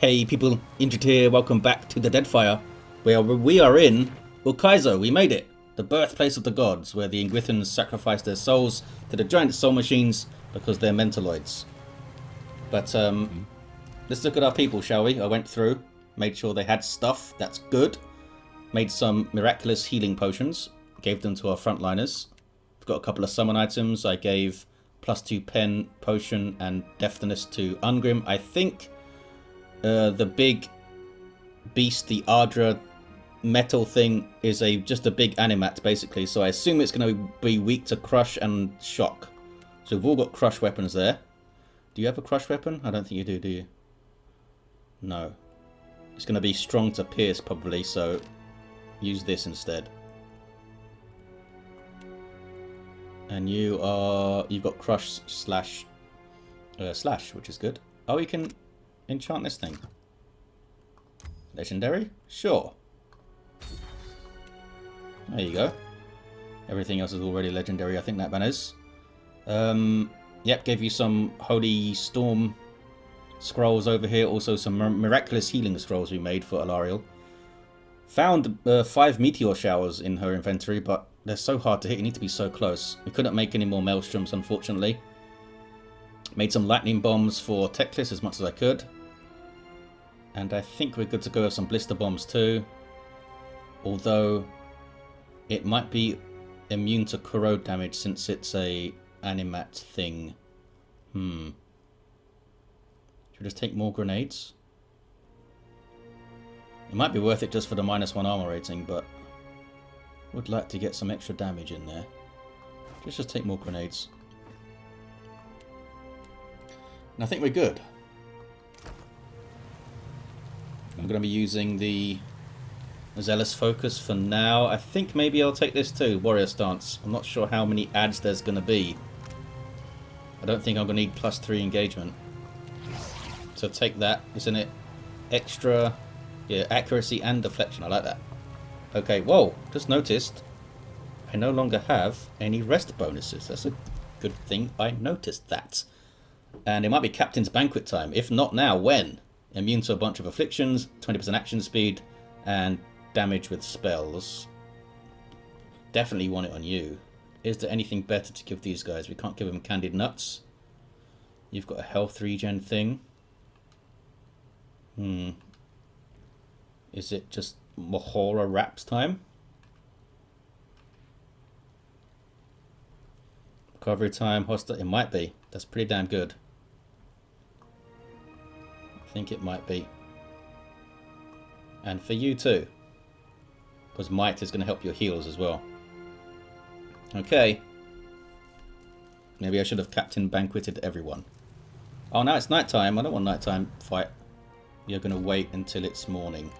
Hey people, Injured here, welcome back to the Deadfire, where we are in Ukaizo. We made it! The birthplace of the gods, where the Ingwithans sacrifice their souls to the giant soul machines because they're mentaloids. But let's look at our people, shall we? I went through, made sure they had stuff, that's good. Made some miraculous healing potions, gave them to our frontliners. We've got a couple of summon items. I gave +2 pen, potion and deftness to Ungrim. I think the big beast, the Ardra metal thing, is just a big animat basically, so I assume it's going to be weak to crush and shock. So we've all got crush weapons there. Do you have a crush weapon? I don't think you do you? No. It's going to be strong to pierce probably, so use this instead. And you've got crush slash, which is good. Oh, you can enchant this thing. Legendary? Sure. There you go. Everything else is already legendary, I think that man is. Yep, gave you some Holy Storm scrolls over here. Also some miraculous healing scrolls we made for Alarielle. Found 5 meteor showers in her inventory, but they're so hard to hit. You need to be so close. We couldn't make any more maelstroms, unfortunately. Made some lightning bombs for Teclis as much as I could. And I think we're good to go with some blister bombs too. Although it might be immune to corrode damage since it's a animat thing. Should we just take more grenades? It might be worth it just for the -1 armor rating, but would like to get some extra damage in there. Let's just take more grenades. And I think we're good. I'm going to be using the Zealous Focus for now. I think maybe I'll take this too, Warrior Stance. I'm not sure how many adds there's going to be. I don't think I'm going to need +3 engagement. So take that. Isn't it extra? Yeah, accuracy and deflection. I like that. Okay, whoa, just noticed I no longer have any rest bonuses. That's a good thing I noticed that. And it might be Captain's Banquet time. If not now, when? Immune to a bunch of afflictions, 20% action speed, and damage with spells. Definitely want it on you. Is there anything better to give these guys? We can't give them candied nuts. You've got a health regen thing. Is it just Mahora Wraps time? Recovery time, hostile. It might be. That's pretty damn good. I think it might be. And for you too. Because Might is going to help your heals as well. Okay. Maybe I should have Captain Banqueted everyone. Oh, now it's nighttime. I don't want nighttime fight. You're going to wait until it's morning.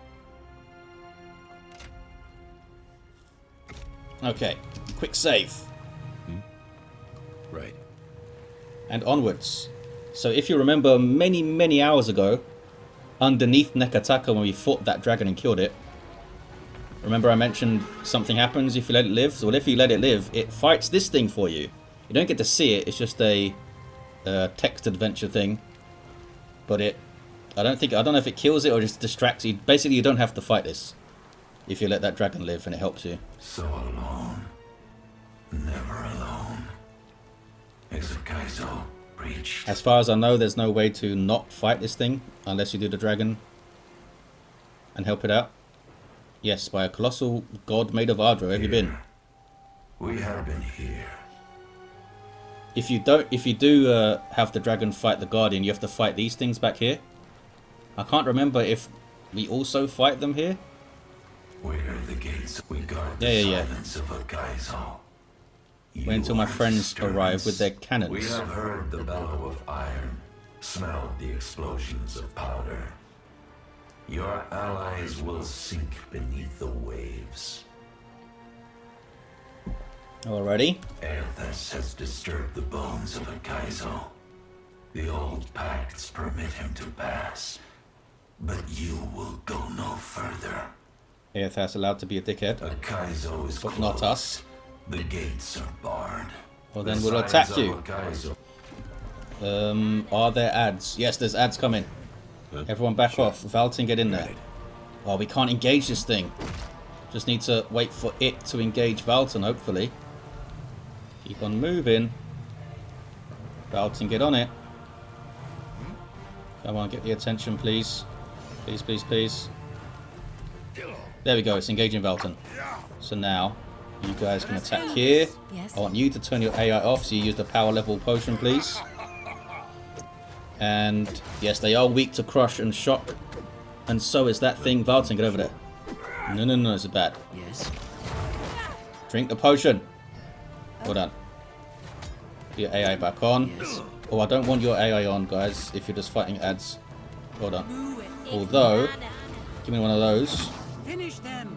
Okay, quick save. Right. And onwards. So if you remember many hours ago, underneath Nekataka when we fought that dragon and killed it, remember I mentioned something happens if you let it live? So if you let it live, it fights this thing for you. You don't get to see it, it's just a text adventure thing. But I don't know if it kills it or just distracts you. Basically you don't have to fight this if you let that dragon live, and it helps you. So alone. Never alone. Ukaizo breached. As far as I know, there's no way to not fight this thing unless you do the dragon and help it out. Yes, by a colossal god made of Ardra. Where have you been? We have been here. If you do have the dragon fight the guardian, you have to fight these things back here. I can't remember if we also fight them here. Where the gates we guard the silence of Ukaizo. Wait until my friends arrive with their cannons. We have heard the bellow of iron, smelled the explosions of powder. Your allies will sink beneath the waves. Alrighty. Eothas has disturbed the bones of Ukaizo. The old pacts permit him to pass, but you will go no further. Eothas allowed to be a dickhead. Ukaizo is but closed. Not us. The gates are barred. Well then we'll attack you. Are there ads? Yes, there's ads coming. Everyone back off. Valten, get in there. Oh, we can't engage this thing. Just need to wait for it to engage Valten, hopefully. Keep on moving. Valten, get on it. Come on, get the attention, please. Please, please, please. There we go, it's engaging Valten. So now, you guys can attack here. I want you to turn your AI off, so you use the power level potion, please. And yes, they are weak to crush and shock. And so is that thing. Valten, get over there. No, no, no, it's bad. Yes. Drink the potion. Well done. Your AI back on. Yes. Oh, I don't want your AI on, guys, if you're just fighting ads. Well done. Although, give me one of those. Finish them.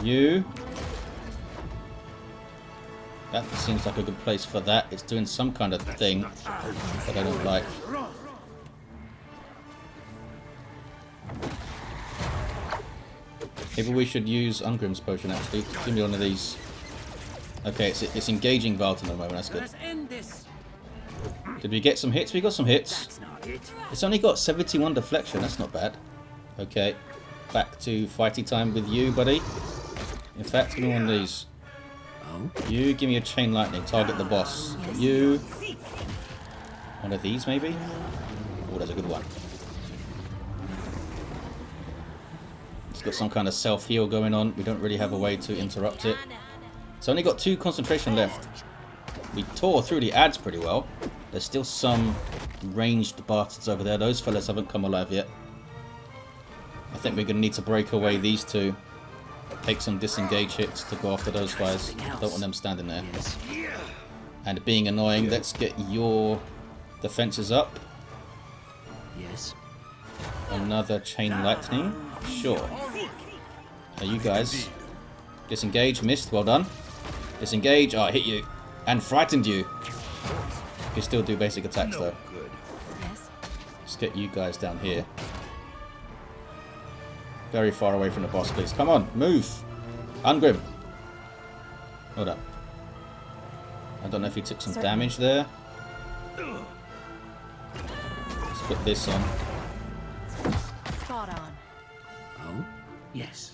You. That seems like a good place for that. It's doing some kind of thing that I don't like. Maybe we should use Ungrim's potion, actually. Give me one of these. Okay, it's engaging Valten at the moment. That's good. Did we get some hits? We got some hits. It's only got 71 deflection. That's not bad. Okay. Back to fighty time with you, buddy. In fact, give me one of these. You give me a chain lightning. Target the boss. You. One of these, maybe? Oh, that's a good one. It's got some kind of self-heal going on. We don't really have a way to interrupt it. It's only got 2 concentration left. We tore through the ads pretty well. There's still some ranged bastards over there. Those fellas haven't come alive yet. I think we're going to need to break away these 2. Take some disengage hits to go after those guys. Don't want them standing there. And being annoying, let's get your defenses up. Yes. Another chain lightning. Sure. Now you guys. Disengage. Missed. Well done. Disengage. Oh, I hit you. And frightened you. You can still do basic attacks though. Let's get you guys down here. Very far away from the boss, please. Come on, move. Ungrim. Hold up. I don't know if he took some damage there. Let's put this on. Spot on. Oh, yes.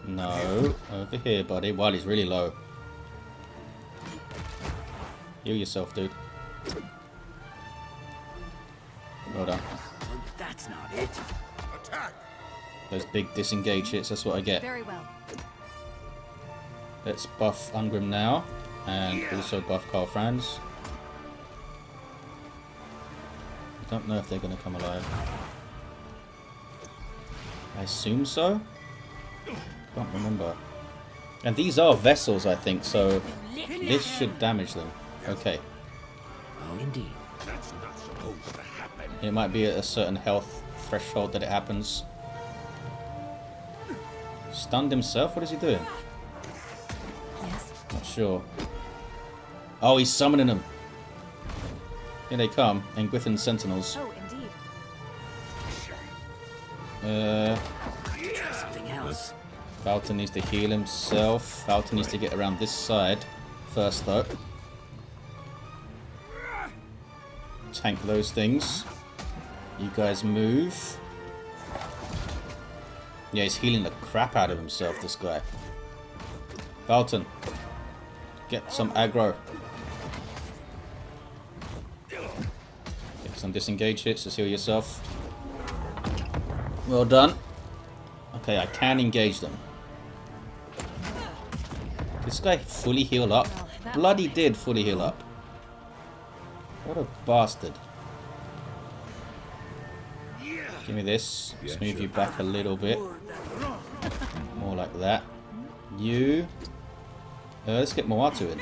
No, over here, buddy. While he's really low. Heal yourself, dude. Well done. That's not it. Attack! Those big disengage hits, that's what I get. Very well. Let's buff Ungrim now. And also buff Franz. I don't know if they're going to come alive. I assume so? Can't remember. And these are vessels, I think, so this should damage them. Okay. Oh, indeed. That's not supposed to happen. It might be at a certain health threshold that it happens. Stunned himself? What is he doing? Yes. Not sure. Oh, he's summoning them. Here they come. Engwithan Sentinels. Oh, indeed. Something else. Valten needs to heal himself. Valten needs to get around this side first, though. Tank those things. You guys move. Yeah, he's healing the crap out of himself, this guy. Valten, get some aggro. Get some disengage hits to heal yourself. Well done. Okay, I can engage them. This guy fully heal up. Bloody did fully heal up. What a bastard. Give me this. Let's move you back a little bit. More like that. You. Let's get Moatu in.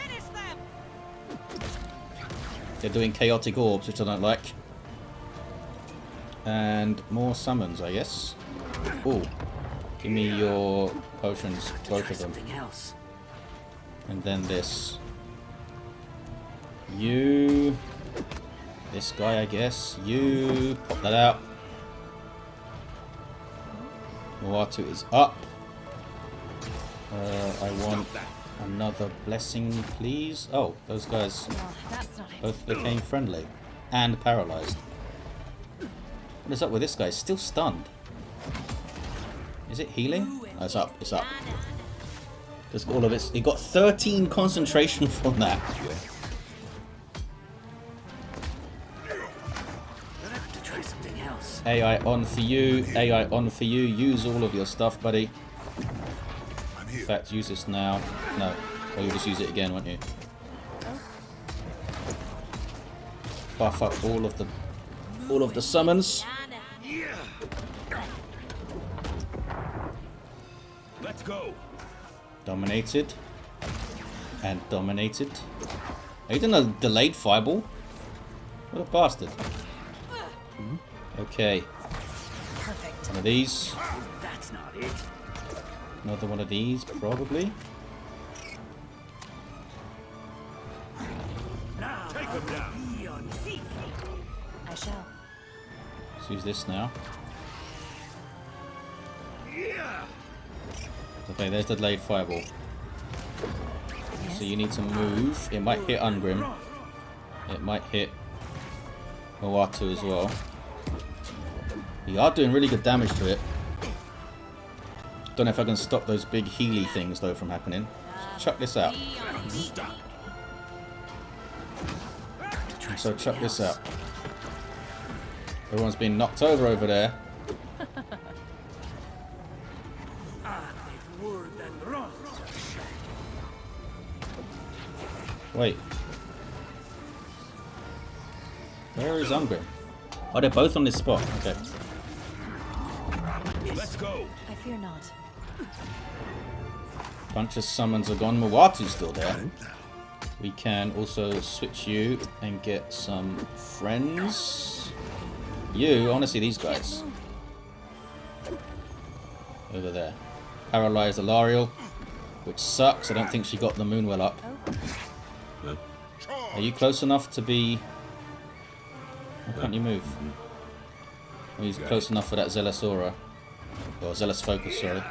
They're doing chaotic orbs, which I don't like. And more summons, I guess. Oh. Give me your potions, both of them. Something else. And then this. You. This guy, I guess. You. Pop that out. Moatu is up. I want Another blessing, please. Oh, those guys Well, that's not it. both became friendly and paralyzed. What is up with this guy? Still stunned. Is it healing? Oh, it's up. It's up. Just all of it. He got 13 concentration from that. To try something else. AI on for you. AI on for you. Use all of your stuff, buddy. In fact, use this now. No. Or you'll just use it again, won't you? Buff up all of the summons. Let's go. Dominated. And dominated. Are you doing a delayed fireball? What a bastard. Okay. Perfect. One of these. That's not it. Another one of these, probably. Now Take him down. be on feet. I shall. Let's use this now. Yeah. Okay, there's the delayed fireball. So you need to move. It might hit Ungrim. It might hit Moatu as well. You are doing really good damage to it. Don't know if I can stop those big Healy things though from happening. Chuck this out. So chuck this out. Everyone's been knocked over there. Wait. Where is Ungrim? Oh, they're both on this spot. Okay. Let's go. I fear not. Bunch of summons are gone. Moatu's still there. We can also switch you and get some friends. I want to see these guys. Over there. Paralyzed Alarielle, which sucks. I don't think she got the Moonwell up. Are you close enough to be... Why can't you move? Well, he's close enough for that Zealous Aura. Or Zealous Focus, sorry.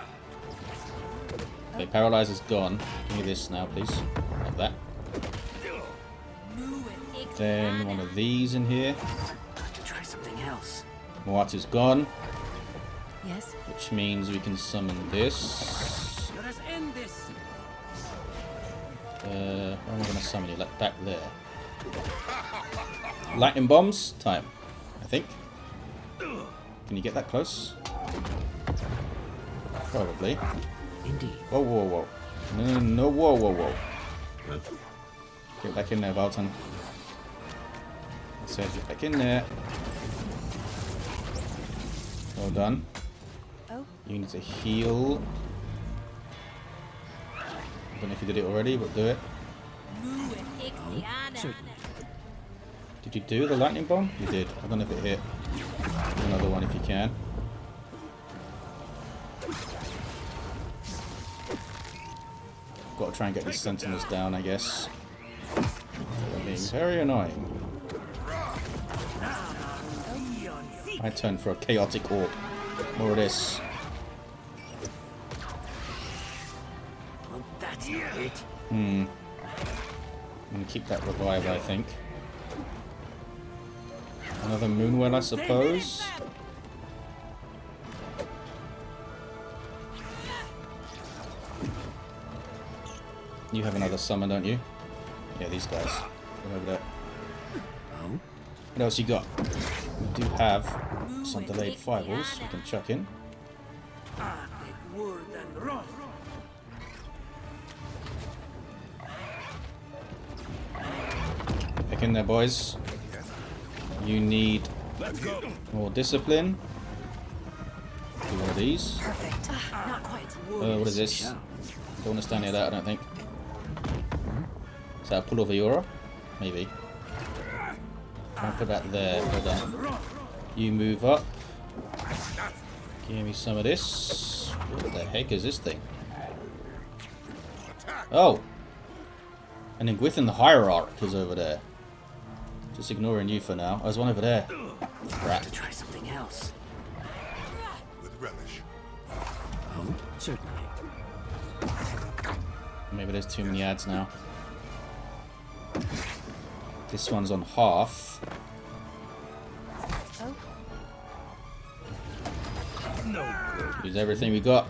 Okay, Paralyze is gone. Give me this now, please. Like that. Then one of these in here. To try something else. Moatu's gone, Yes. which means we can summon this. Let us end this. Where am I going to summon you? Like back there. Lightning bombs? Time, I think. Can you get that close? Probably. Indeed. Whoa, whoa, whoa. No, no, whoa, whoa, whoa. Get back in there, Valten. I said get back in there. Well done. Oh. You need to heal. I don't know if you did it already, but do it. Certainly. Did you do the lightning bomb? You did. I don't know if it hit. Do another one if you can. Got to try and get these sentinels down, I guess. They're being very annoying. My turn for a chaotic orb. More of this. Well, that's not it. I'm going to keep that revive, I think. Another Moonwell, I suppose. You have another summon, don't you? Yeah, these guys. Come over there. Oh? What else you got? We do have some delayed fireballs we can chuck in. Back in there, boys. You need more discipline. Do one of these. Perfect. Not quite. What is this? Don't want to stand near that, I don't think. Is that a pull over Eora? Maybe. Try and put that there. Well done. You move up. Give me some of this. What the heck is this thing? Oh! And then Gwithin the Hierarch is over there. Just ignoring you for now. There's one over there. Crap. To try something else. With relish. Oh, certainly. Maybe there's too many ads now. This one's on half. Oh, No good. Use everything we got.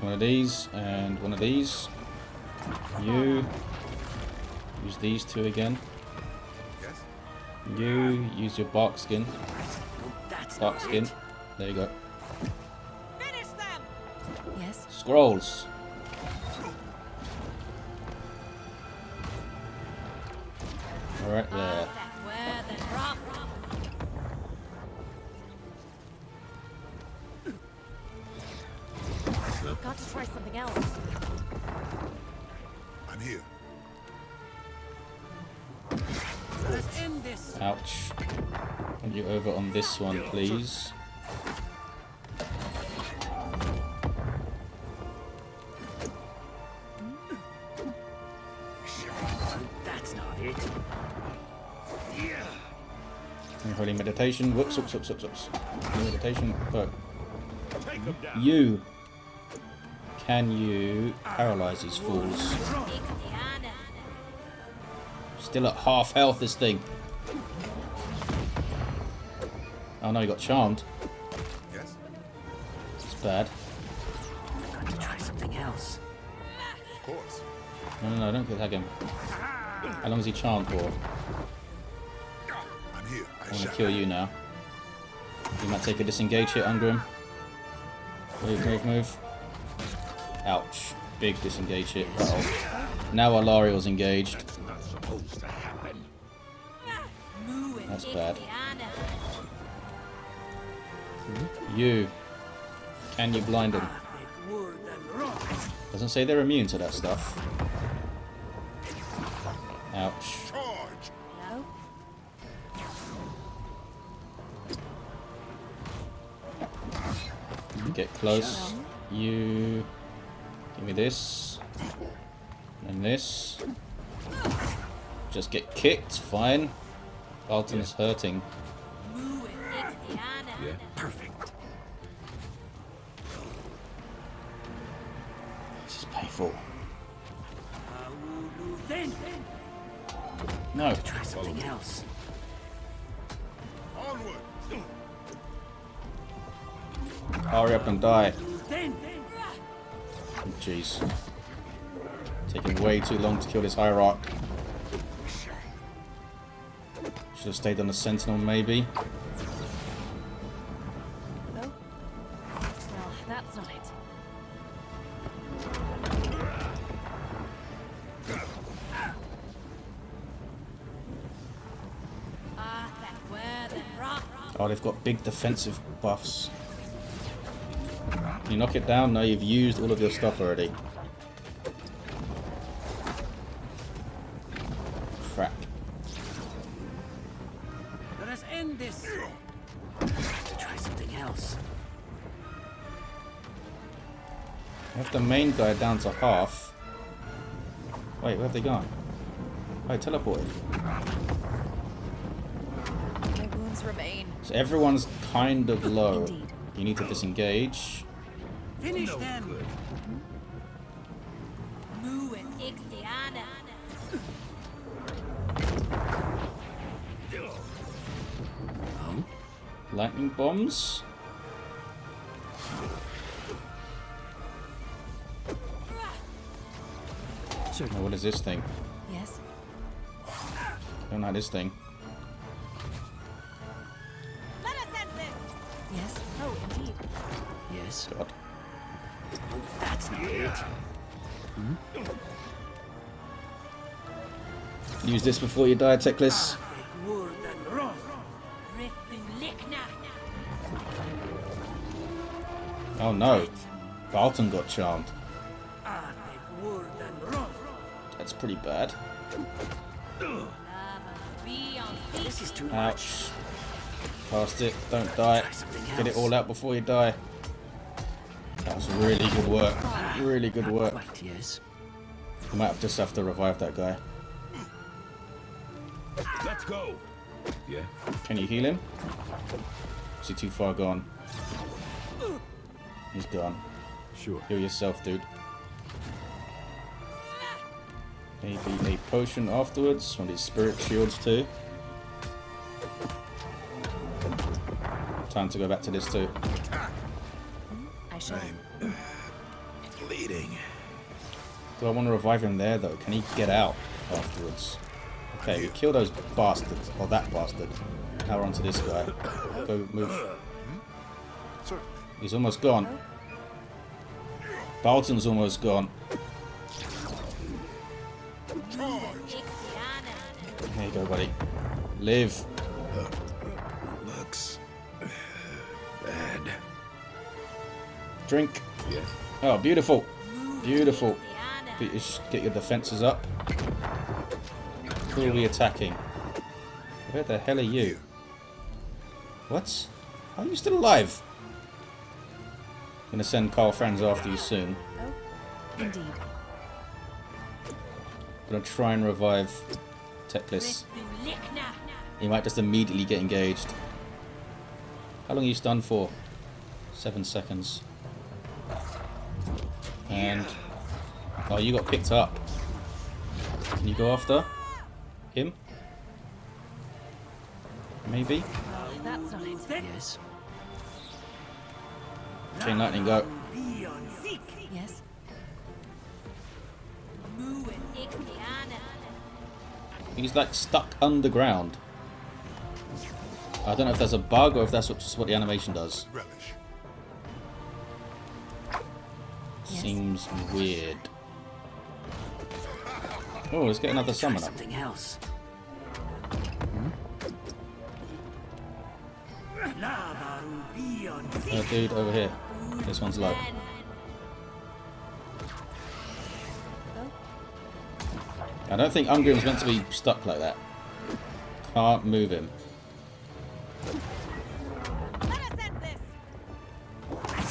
One of these and one of these. You use these two again. You use your bark skin. Bark skin. There you go. yes. Scrolls. Alright there. Got to try something else. I'm here. Let's end this. Ouch. Want you over on this one, please. That's not it. Holy meditation. Whoops, whoops, whoops, whoops, whoops. Holy meditation. Oh. Take him down. You. Can you paralyze these fools? Still at half health, this thing. Oh no, he got charmed. Yes. It's bad. Got to try something else. Of course. No, don't attack him. How long is he charmed for? I'm here. I want to kill you now. You might take a disengage hit, Ungrim. Move, move, move. Ouch. Big disengage hit. Uh-oh. Now Alarielle's engaged. That's not supposed to happen. That's bad. You. Can you blind him? Doesn't say they're immune to that stuff. Ouch. Charge. No. Get close. You. Give me this. And this. Just get kicked. Fine. Valten's hurting. Yeah. Perfect. This is painful. Then No. try something else. Onward. Hurry up and die. Then Jeez. Taking way too long to kill this hierarch. Should have stayed on the sentinel, maybe. No. Well, that's not it. Oh, they've got big defensive buffs. Can you knock it down? No, you've used all of your stuff already. Crap. let us end this. To try something else. We have the main guy down to half. Wait, where have they gone? Oh, teleported. My wounds remain. So everyone's kind of low. Indeed. You need to disengage. Finish them. Lightning bombs. Oh, what is this thing? Yes. I don't know this thing. Yes. Oh, indeed. Yes. God. That's not it. Use this before you die, Teclis. Oh no. Valten got charmed. That's pretty bad. This is too much. Ouch. Past it. Don't die. Get it all out before you die. That was really good work. Really good work. Quite, yes. We might just have to revive that guy. Let's go. Yeah. Can you heal him? Is he too far gone? He's gone. Sure. Heal yourself, dude. Maybe a potion afterwards. One of these spirit shields too. Time to go back to this too. I shall. Bleeding. Do I want to revive him there though? Can he get out afterwards? Okay, we kill those bastards. Or that bastard. Now we're on to this guy. Go move. Sir. He's almost gone. Valten's almost gone. There you go, buddy. Live. Looks bad. Drink. Yes. Oh, beautiful. Beautiful. Get your defenses up. Who are we attacking? Where the hell are you? What? How are you still alive? I'm gonna send Karl Franz after you soon. Oh, indeed. I'm gonna try and revive Teclis. He might just immediately get engaged. How long are you stunned for? 7 seconds. And... oh, you got picked up. Can you go after him? Maybe? Well, that's not it. Yes. Chain lightning, go. Yes. He's like stuck underground. I don't know if that's a bug or if that's just what the animation does. Relish. Yes. Seems weird. Oh, let's get another summon up. Something else. Oh, dude, over here. This one's low. I don't think Ungrim's meant to be stuck like that. Can't move him.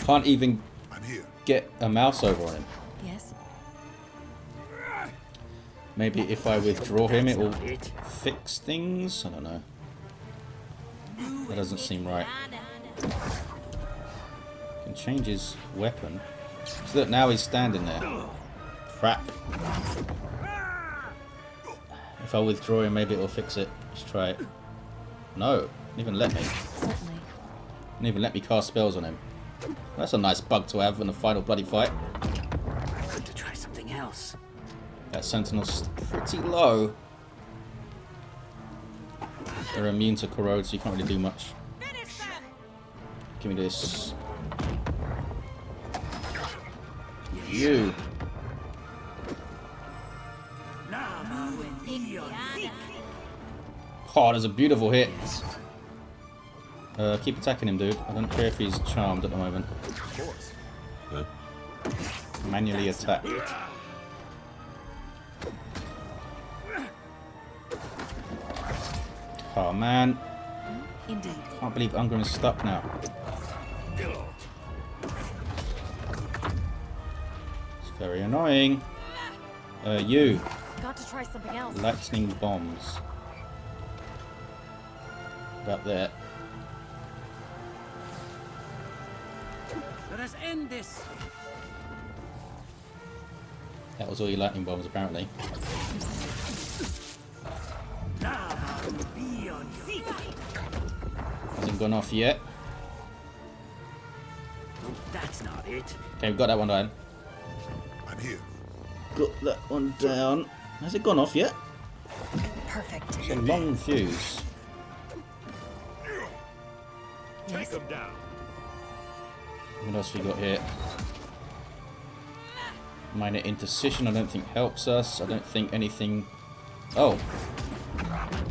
Can't even I'm here. get a mouse over on him. Yes. Maybe if I withdraw him, it will Not it. fix things. I don't know. That doesn't seem right. Can change his weapon. So look, now he's standing there. Crap. If I withdraw him, maybe it'll fix it. Let's try it. No, didn't even let me. Certainly. Didn't even let me cast spells on him. That's a nice bug to have in the final bloody fight. Got to try something else. That sentinel's pretty low. They're immune to corrode, so you can't really do much. Give me this. You. Oh, there's a beautiful hit. Keep attacking him, dude. I don't care if he's charmed at the moment. Of course. Huh? Manually attack. Oh man, Indeed. can't believe Ungrim is stuck now. It's very annoying. You. Got to try something else. Lightning bombs. About there. Let us end this. That was all your lightning bombs, apparently. Hasn't gone off yet. That's not it. Okay, we've got that one down. I'm here. Got that one down. Has it gone off yet? Perfect. It's a long fuse. Take Yes. him down. What else we got here? Minor intercision I don't think helps us. I don't think anything... Oh.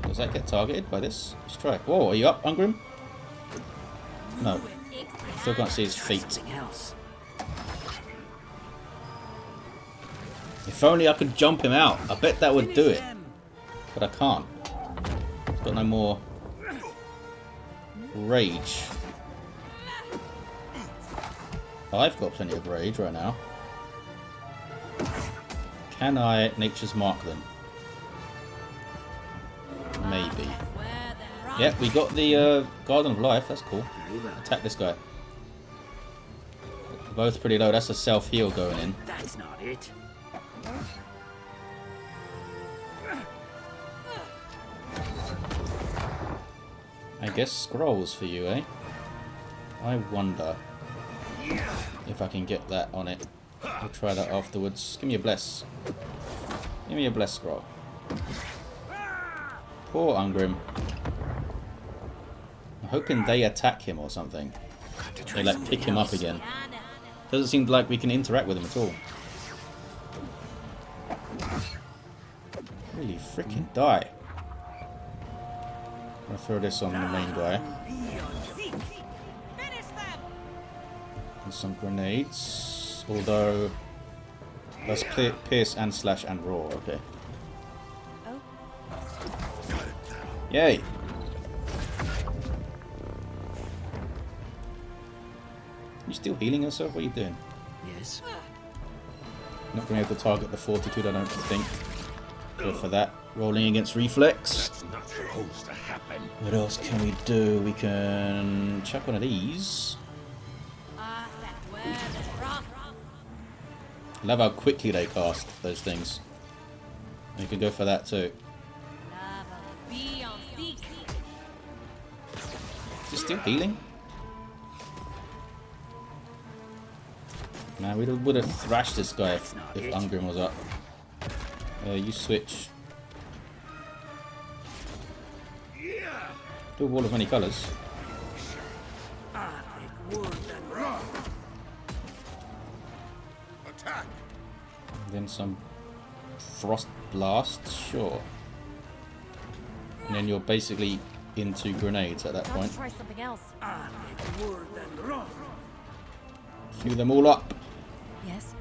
Does that get targeted by this? Let's try. Whoa, are you up, Ungrim? No. Still can't see his feet. Something else. If only I could jump him out. I bet that would do it. But I can't. He's got no more rage. I've got plenty of rage right now. Can I Nature's Mark them? Maybe. Yeah, we got the Garden of Life. That's cool. Attack this guy. They're both pretty low. That's a self-heal going in. That's not it. I guess scrolls for you, eh? I wonder if I can get that on it. I'll try that afterwards. Give me a bless. Give me a bless scroll. Poor Ungrim. I'm hoping they attack him or something. They like pick him up again. Doesn't seem like we can interact with him at all. Really freaking die. I'm gonna throw this on the main guy. And some grenades. Although that's pierce and slash and roar, okay. Yay! You still healing yourself? What are you doing? Yes. Not being able to target the fortitude, I don't think. Go for that. Rolling against reflex. That's not supposed to happen. What else can we do? We can chuck one of these. I love how quickly they cast those things. You can go for that too. Is it still healing? Man, we would have thrashed this guy if Ungrim was up. You switch. Do a wall of many colours. Attack. And then some frost blast, sure. And then you're basically into grenades at that Time point. to try something else. Queue them all up. Yes.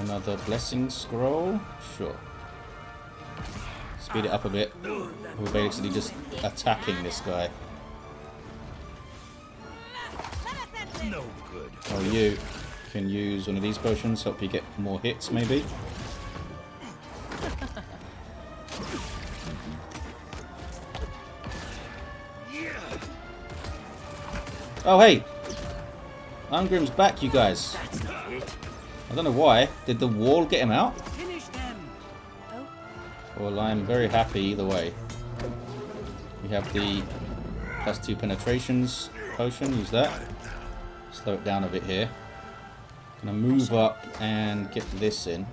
Another blessing scroll, sure. Speed it up a bit. We're basically just attacking this guy. No good. Oh, you can use one of these potions, help you get more hits, maybe. Oh, hey! Ungrim's back, you guys. I don't know why. Did the wall get him out? Finish them. Well, I'm very happy either way. We have the +2 penetrations potion. Use that. Slow it down a bit here. Gonna move up and get this in.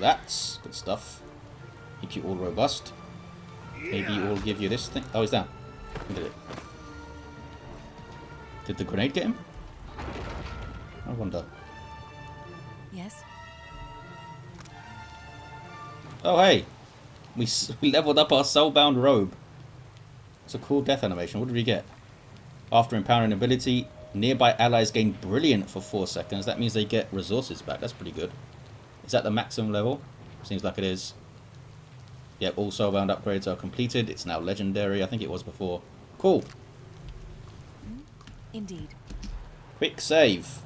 That's good stuff. Keep you all robust. Maybe it will give you this thing. Oh, he's down. He did it. Did the grenade get him? I wonder. Yes. Oh, hey! We leveled up our Soulbound Robe. It's a cool death animation. What did we get? After empowering ability, nearby allies gain Brilliant for 4 seconds. That means they get resources back. That's pretty good. Is that the maximum level? Seems like it is. Yep, all Soulbound upgrades are completed. It's now legendary. I think it was before. Cool. Indeed. Quick save.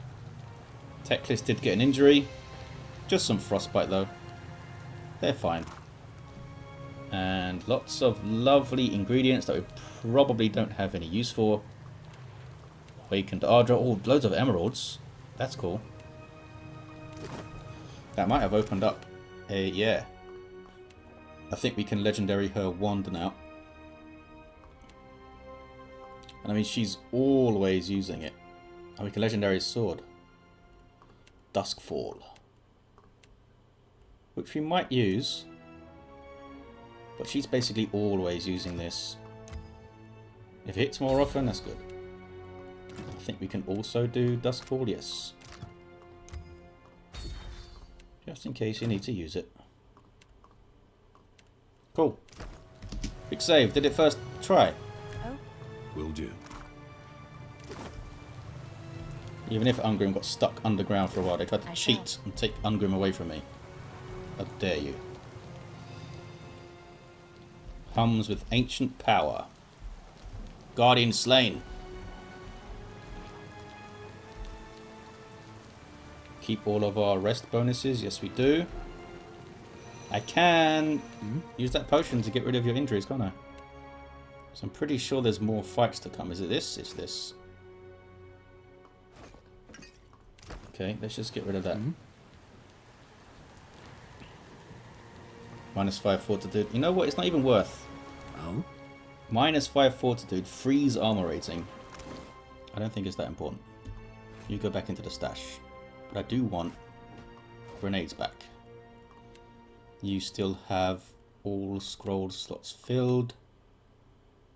Teclis did get an injury. Just some frostbite though. They're fine. And lots of lovely ingredients that we probably don't have any use for. Awakened Ardra. Oh, loads of emeralds. That's cool. That might have opened up a... yeah. I think we can legendary her wand now. And I mean, she's always using it. And we can legendary his sword. Duskfall. Which we might use. But she's basically always using this. If it hits more often, that's good. I think we can also do Duskfall, yes. Just in case you need to use it. Cool. Quick save. Did it first try? Oh. Will do. Even if Ungrim got stuck underground for a while, they tried to I cheat shall. and take Ungrim away from me. How dare you. Hums with ancient power. Guardian slain. Keep all of our rest bonuses. Yes, we do. I can use that potion to get rid of your injuries, can't I? So I'm pretty sure there's more fights to come. Is it this? It's this. Okay, let's just get rid of that. -5 fortitude. You know what? It's not even worth. Oh? -5 fortitude, freeze armor rating. I don't think it's that important. You go back into the stash. But I do want grenades back. You still have all scroll slots filled.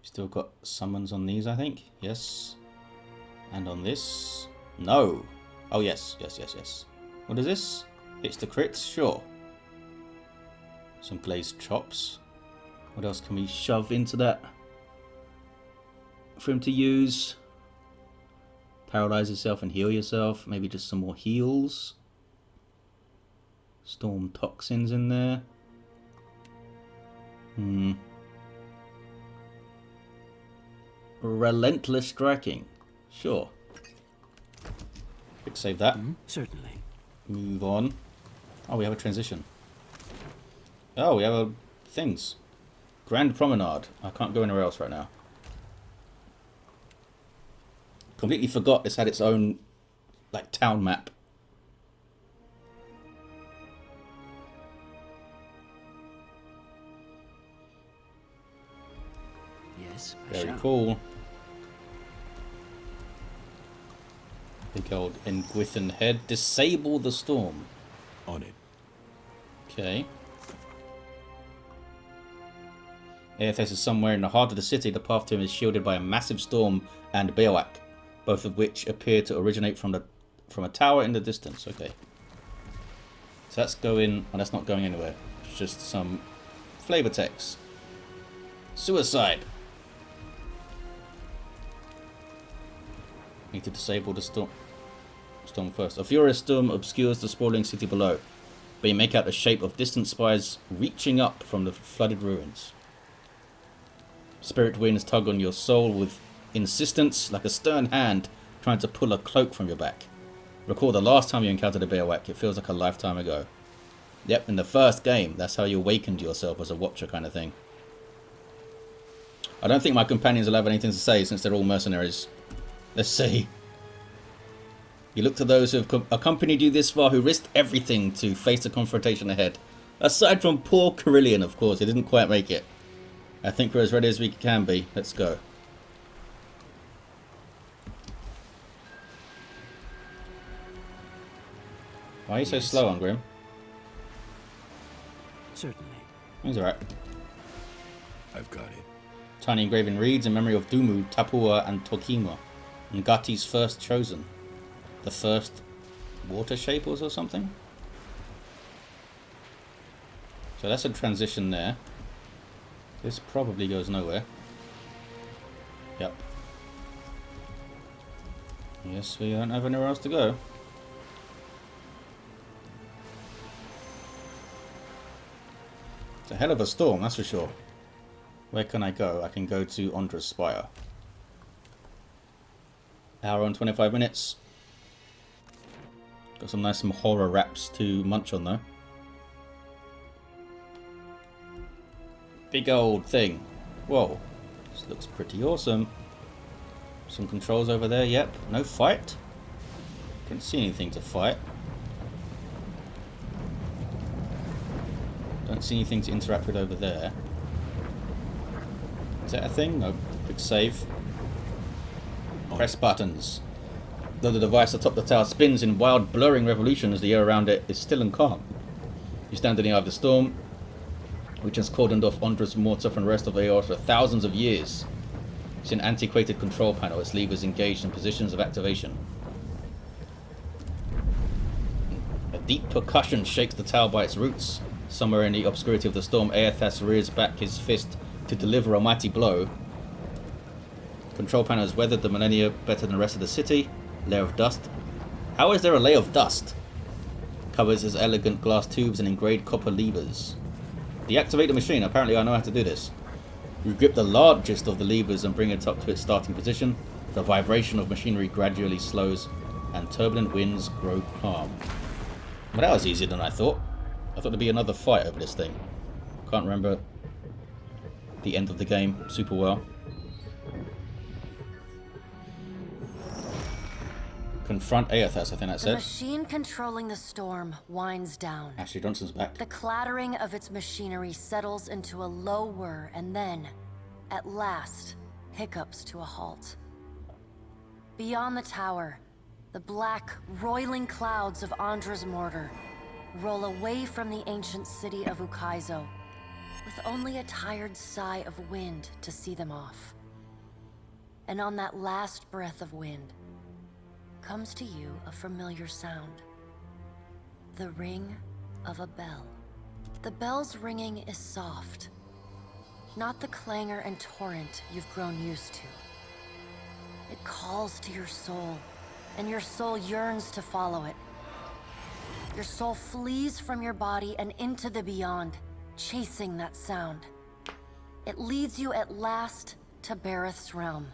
Still got summons on these, I think. Yes. And on this. No. Oh, yes. Yes. What is this? It's the crits? Sure. Some glazed chops. What else can we shove into that for him to use? Paralyze yourself and heal yourself. Maybe just some more heals. Storm toxins in there. Relentless striking. Sure. Quick save that. Certainly. Move on. Oh, we have a transition. Oh, we have a things. Grand Promenade. I can't go anywhere else right now. Completely forgot this had its own, like, town map. Yes, Very cool. Big old Engwithan head. Disable the storm. On it. Okay. Eothas is somewhere in the heart of the city. The path to him is shielded by a massive storm and bivouac, both of which appear to originate from a tower in the distance. Okay. So that's going... Oh, that's not going anywhere. It's just some flavor text. Suicide. Need to disable the storm first. A furious storm obscures the sprawling city below, but you make out the shape of distant spires reaching up from the flooded ruins. Spirit winds tug on your soul with insistence, like a stern hand trying to pull a cloak from your back. Recall the last time you encountered a bivouac. It feels like a lifetime ago. Yep, in the first game, that's how you awakened yourself as a watcher kind of thing. I don't think my companions will have anything to say since they're all mercenaries. Let's see. You look to those who have accompanied you this far, who risked everything to face the confrontation ahead. Aside from poor Carillion, of course, he didn't quite make it. I think we're as ready as we can be. Let's go. Why are you so slow, Ungrim? Certainly. He's alright. I've got it. Tiny engraving reads in memory of Dumu, Tapua, and Tokima. Ngati's first chosen. The first water shapers or something? So that's a transition there. This probably goes nowhere. Yep. Yes, we don't have anywhere else to go. It's a hell of a storm, that's for sure. Where can I go? I can go to Ondra's Spire. Hour and 25 minutes. Got some nice horror wraps to munch on though. Big old thing. Whoa. This looks pretty awesome. Some controls over there, yep. No fight. Don't see anything to fight. Don't see anything to interact with over there. Is that a thing? No. Quick save. Press buttons. Though the device atop the tower spins in wild, blurring revolution as the air around it is still and calm. You stand in the eye of the storm, which has cordoned off Ondra's mortar from the rest of Eoth for thousands of years. It's an antiquated control panel, its levers engaged in positions of activation. A deep percussion shakes the tower by its roots. Somewhere in the obscurity of the storm, Eothas rears back his fist to deliver a mighty blow. Control panel has weathered the millennia better than the rest of the city. Layer of dust. How is there a layer of dust? Covers his elegant glass tubes and engraved copper levers. Deactivate the machine. Apparently I know how to do this. You grip the largest of the levers and bring it up to its starting position. The vibration of machinery gradually slows and turbulent winds grow calm. But that was easier than I thought. I thought there'd be another fight over this thing. Can't remember the end of the game super well. Confront Eothas, I think that The said. machine controlling the storm winds down. Ashley Johnson's back. The clattering of its machinery settles into a low whir and then, at last, hiccups to a halt. Beyond the tower, the black, roiling clouds of Andra's mortar roll away from the ancient city of Ukaizo, with only a tired sigh of wind to see them off. And on that last breath of wind, comes to you a familiar sound. The ring of a bell. The bell's ringing is soft, not the clangor and torrent you've grown used to. It calls to your soul, and your soul yearns to follow it. Your soul flees from your body and into the beyond, chasing that sound. It leads you at last to Bareth's realm,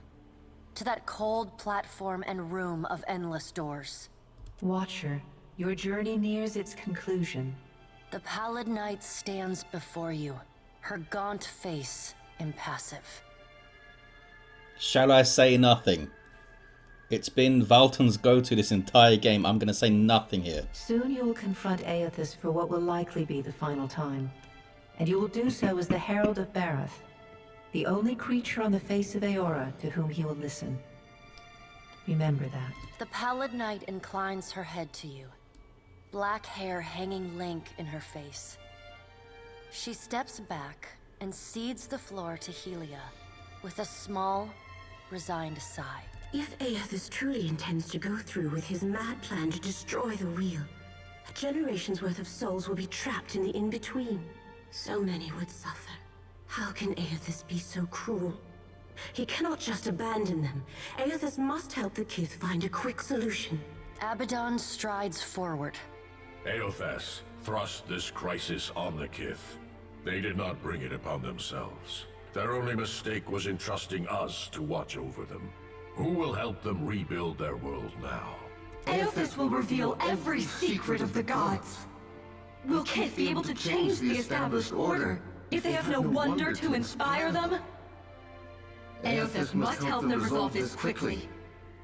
to that cold platform and room of endless doors. Watcher, your journey nears its conclusion. The pallid knight stands before you, her gaunt face impassive. Shall I say nothing? It's been Valten's go-to this entire game. I'm going to say nothing here. Soon you will confront Eothas for what will likely be the final time. And you will do so as the Herald of Bareth, the only creature on the face of Eora to whom he will listen. Remember that. The pallid knight inclines her head to you, black hair hanging lank in her face. She steps back and cedes the floor to Helia with a small, resigned sigh. If Eothas truly intends to go through with his mad plan to destroy the wheel, a generation's worth of souls will be trapped in the in-between. So many would suffer. How can Eothas be so cruel? He cannot just abandon them. Eothas must help the Kith find a quick solution. Abaddon strides forward. Eothas thrust this crisis on the Kith. They did not bring it upon themselves. Their only mistake was entrusting us to watch over them. Who will help them rebuild their world now? Eothas will reveal every secret of the gods. Will Kith be able to change the established order if they have no wonder to inspire them? Eothas must help them resolve this quickly,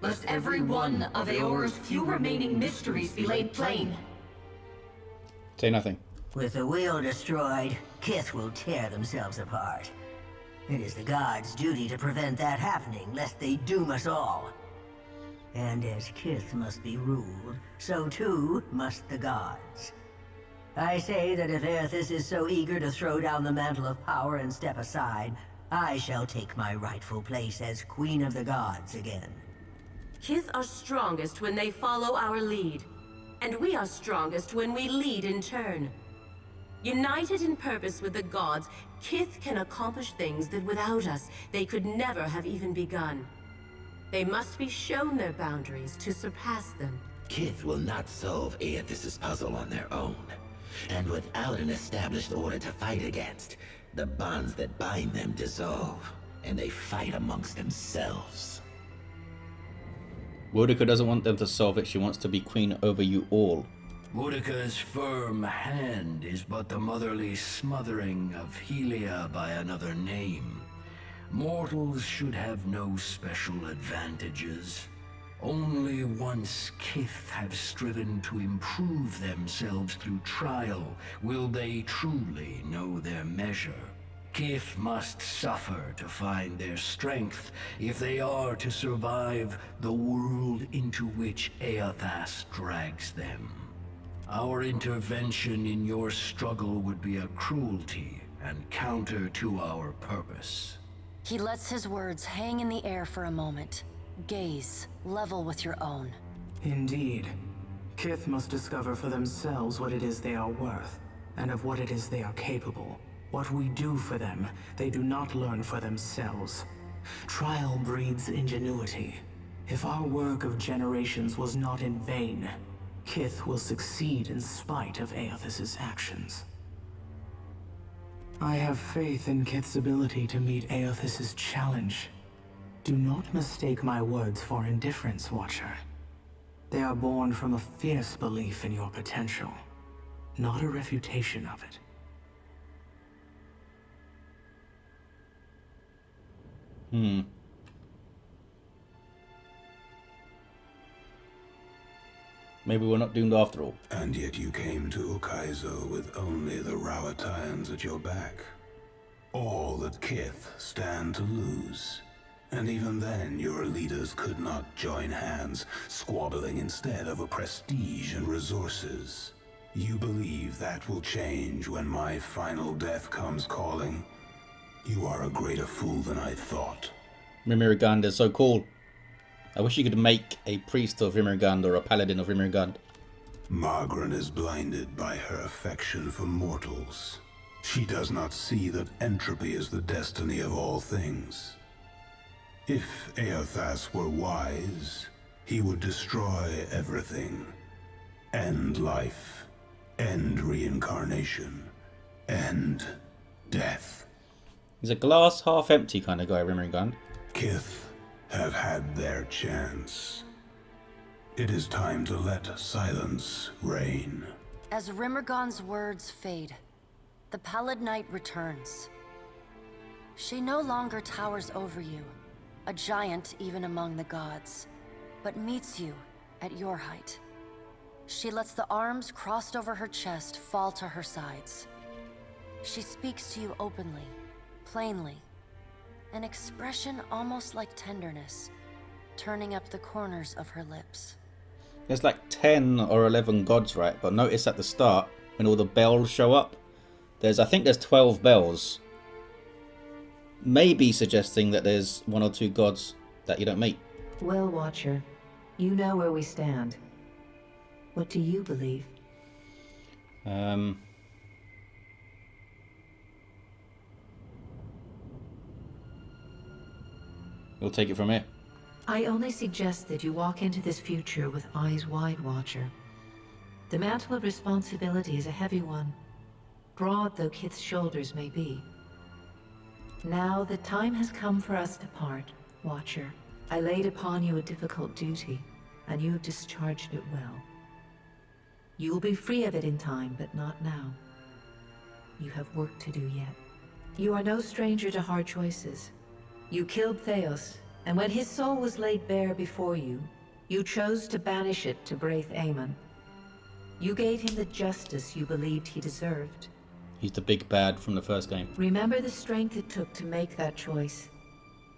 lest every one of Eora's few remaining mysteries be laid plain. Say nothing. With the wheel destroyed, Kith will tear themselves apart. It is the gods' duty to prevent that happening, lest they doom us all. And as Kith must be ruled, so too must the gods. I say that if Eothas is so eager to throw down the mantle of power and step aside, I shall take my rightful place as Queen of the Gods again. Kith are strongest when they follow our lead, and we are strongest when we lead in turn. United in purpose with the gods, Kith can accomplish things that without us, they could never have even begun. They must be shown their boundaries to surpass them. Kith will not solve Eothas' puzzle on their own. And without an established order to fight against, the bonds that bind them dissolve, and they fight amongst themselves. Boudica doesn't want them to solve it. She wants to be queen over you all. Boudica's firm hand is but the motherly smothering of Helia by another name. Mortals should have no special advantages. Only once Kith have striven to improve themselves through trial will they truly know their measure. Kith must suffer to find their strength if they are to survive the world into which Eothas drags them. Our intervention in your struggle would be a cruelty and counter to our purpose. He lets his words hang in the air for a moment. Gaze, level with your own. Indeed. Kith must discover for themselves what it is they are worth, and of what it is they are capable. What we do for them, they do not learn for themselves. Trial breeds ingenuity. If our work of generations was not in vain, Kith will succeed in spite of Eothas' actions. I have faith in Kith's ability to meet Eothas' challenge. Do not mistake my words for indifference, Watcher. They are born from a fierce belief in your potential. not a refutation of it. Maybe we're not doomed after all. And yet you came to Ukaizo with only the Rawatans at your back. All that Kith stand to lose. And even then, your leaders could not join hands, squabbling instead over prestige and resources. You believe that will change when my final death comes calling? You are a greater fool than I thought. Rimirigand is so cool. I wish you could make a priest of Rimirigand or a paladin of Rimirigand. Magran is blinded by her affection for mortals. She does not see that entropy is the destiny of all things. If Eothas were wise, he would destroy everything. End life. End reincarnation. End death. He's a glass half empty kind of guy, Rimirigand. Kith have had their chance. It is time to let silence reign. As Rimirgand's words fade, the Pallid Knight returns. She no longer towers over you, a giant even among the gods, but meets you at your height. She lets the arms crossed over her chest fall to her sides. She speaks to you openly, plainly, an expression almost like tenderness, turning up the corners of her lips. There's like 10 or 11 gods, right? But notice at the start, when all the bells show up, I think there's 12 bells. Maybe suggesting that there's 1 or 2 gods that you don't meet. Well, Watcher, you know where we stand. What do you believe? We'll take it from here. I only suggest that you walk into this future with eyes wide, Watcher. The mantle of responsibility is a heavy one, broad though Kith's shoulders may be. Now the time has come for us to part, Watcher. I laid upon you a difficult duty, and you have discharged it well. You will be free of it in time, but not now. You have work to do yet. You are no stranger to hard choices. You killed Theos, and when his soul was laid bare before you, you chose to banish it to Braith Aemon. You gave him the justice you believed he deserved. He's the big bad from the first game. Remember the strength it took to make that choice,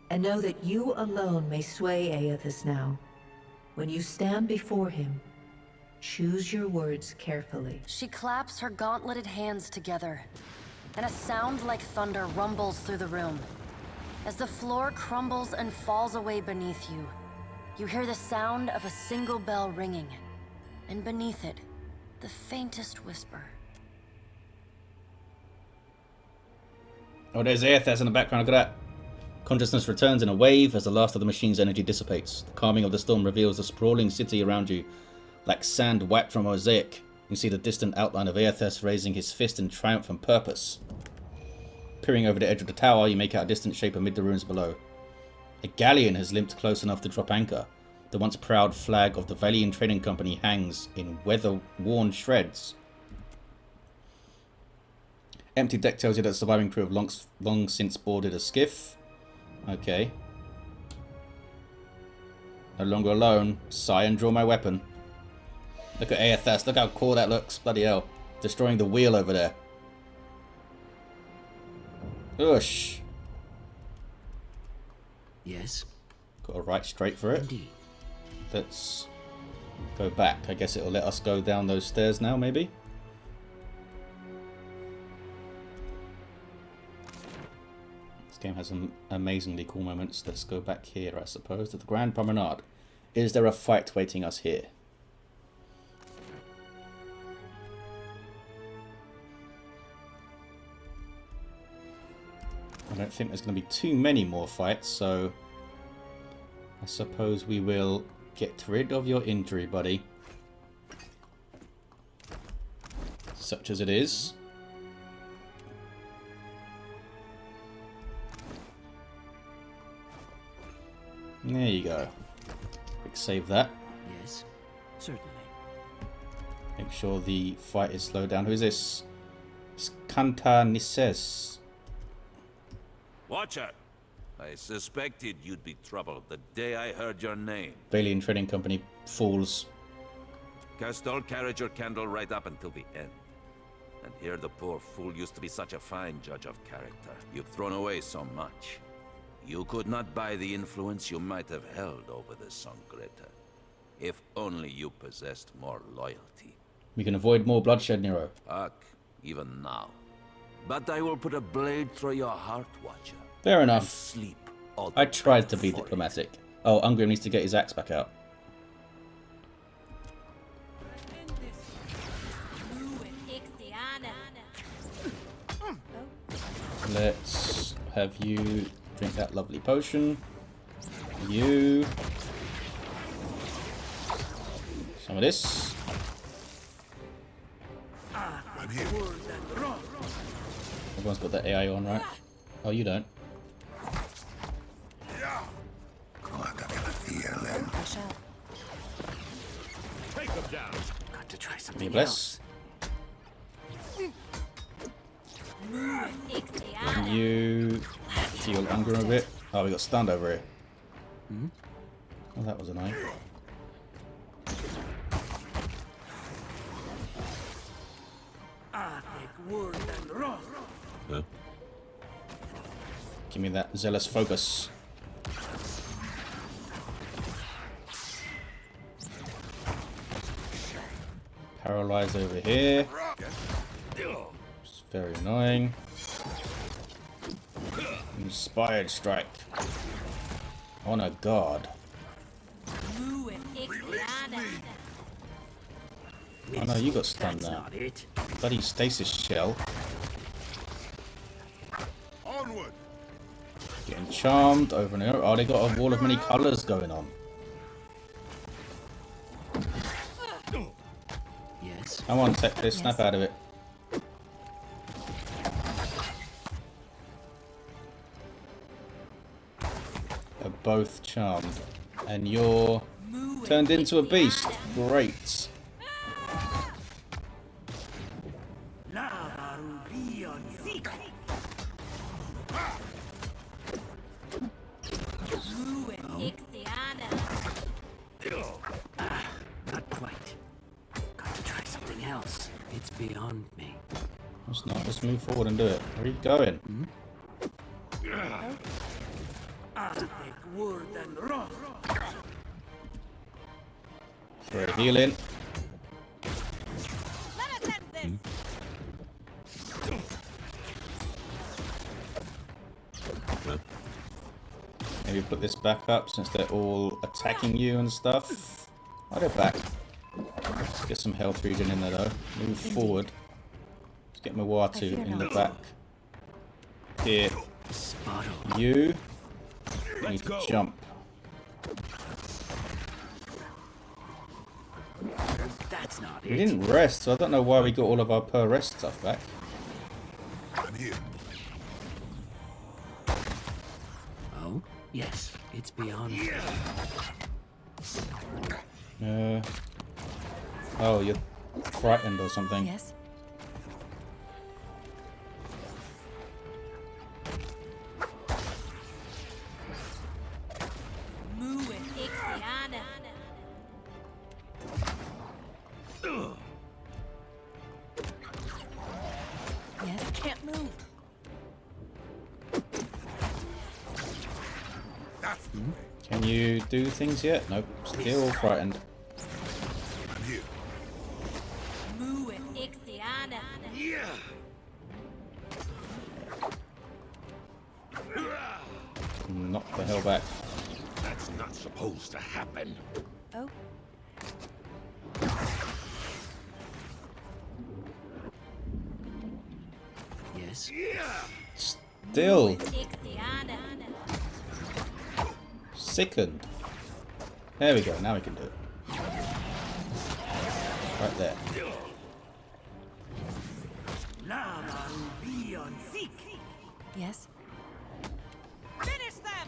and know that you alone may sway Eothas now. When you stand before him, choose your words carefully. She claps her gauntleted hands together, and a sound like thunder rumbles through the room. As the floor crumbles and falls away beneath you, you hear the sound of a single bell ringing, and beneath it, the faintest whisper. Oh, there's Eothas in the background, look at that. Consciousness returns in a wave as the last of the machine's energy dissipates. The calming of the storm reveals the sprawling city around you, like sand wiped from a mosaic. You see the distant outline of Eothas raising his fist in triumph and purpose. Peering over the edge of the tower, you make out a distant shape amid the ruins below. A galleon has limped close enough to drop anchor. The once proud flag of the Valian Trading Company hangs in weather-worn shreds. Empty deck tells you that the surviving crew have long since boarded a skiff. Okay. No longer alone. Sigh and draw my weapon. Look at Eothas. Look how cool that looks. Bloody hell. Destroying the wheel over there. Oosh. Yes? Got to write straight for it. Indeed. Let's go back. I guess it'll let us go down those stairs now, maybe? This game has some amazingly cool moments. Let's go back here, I suppose, to the Grand Promenade. Is there a fight waiting us here? I don't think there's going to be too many more fights, so I suppose we will get rid of your injury, buddy. Such as it is. There you go. Quick save that. Yes, certainly. Make sure the fight is slowed down. Who is this? Skanta Nises. Watcher! I suspected you'd be troubled the day I heard your name. Valiant Trading Company fools. Castell carried your candle right up until the end. And here the poor fool used to be such a fine judge of character. You've thrown away so much. You could not buy the influence you might have held over the Sangreter. If only you possessed more loyalty. We can avoid more bloodshed, Nero. Even now. But I will put a blade through your heart, Watcher. Fair enough. Sleep I tried to be diplomatic. Oh, Ungrim needs to get his axe back out. Let's have you drink that lovely potion. You. Some of this. I'm here. Everyone's got their AI on, right? Oh, you don't. I shall. Take them down. Got to try Be something bless. Can you heal Ungrim a bit? Oh, we got stunned over here. Oh, that was annoying. Huh? Give me that zealous focus. Paralyze over here. It's very annoying. Inspired strike. On a guard. Oh no, you got stunned now. Bloody stasis shell. Onward. Getting charmed over and over. Oh, they got a wall of many colours going on. Yes. Come on, Teclis, snap out of it. They're both charmed. And you're turned into a beast. Great. Not quite. Got to try something else. It's beyond me. Let's not. Let's move forward and do it. Where are you going? Throw healing. Maybe put this back up since they're all attacking you and stuff. Oh, they're back. Let's get some health regen in there though. Move forward. Let's get Mawatu in the back. Here. You need to jump. That's not We it. didn't rest, so I don't know why we got all of our per rest stuff back. I'm here. Oh, yes. It's beyond me. Oh, you're frightened or something. Yes. Yes. I can't move. That's the way. Can you do things yet? Nope. Still frightened. I'm here. Knock the hell back. That's not supposed to happen. Oh. Yes. Still. Sickened. There we go. Now we can do it. Right there. Yes. Finish them.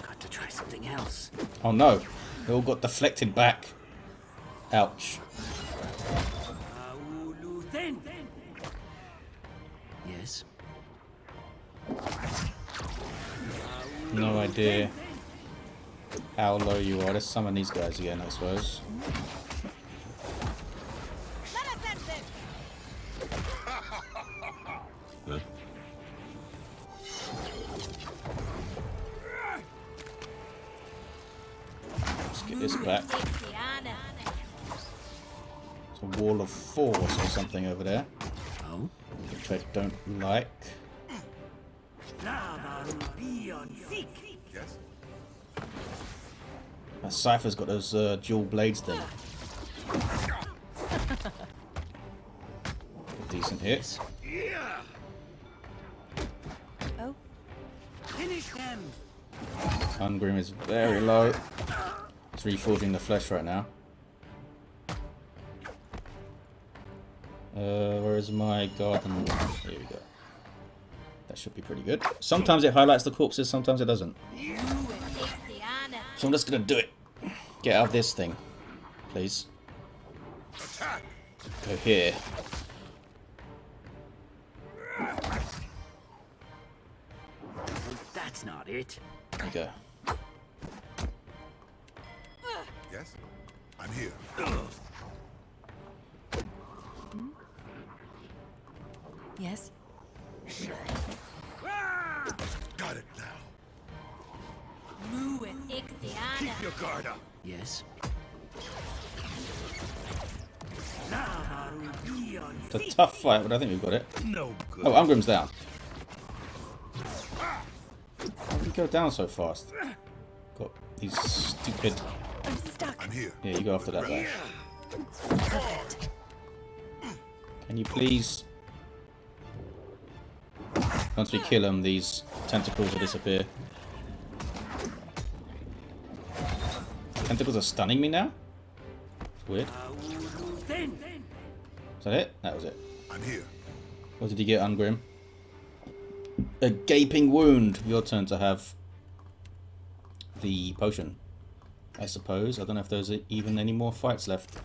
Got to try something else. Oh no. They all got deflected back. Ouch. Yes. No idea how low you are. Let's summon these guys again, I suppose. Huh? Let's get this back. It's a wall of force or something over there. Oh? Which I don't like. Yes. That Cypher's got those dual blades thing. Decent hits. Oh. Finish them. Ungrim is very low. It's reforging the flesh right now. Where is my garden? Here we go. That should be pretty good. Sometimes it highlights the corpses, sometimes it doesn't. So I'm just gonna do it. Get out of this thing, please. Go here. That's not it. There you go. Yes. I'm here. Yes. Got it now. Keep your guard up. Yes. It's a tough fight, but I think we've got it. No good. Oh, Ungrim's down. How did he go down so fast? Got these stupid... I'm stuck. I'm here. Yeah, you go after that guy. Can you please... Once we kill him, these tentacles will disappear. Tentacles are stunning me now? It's weird. Is that it? That was it. I'm here. What did you get, Ungrim? A gaping wound. Your turn to have the potion, I suppose. I don't know if there's even any more fights left.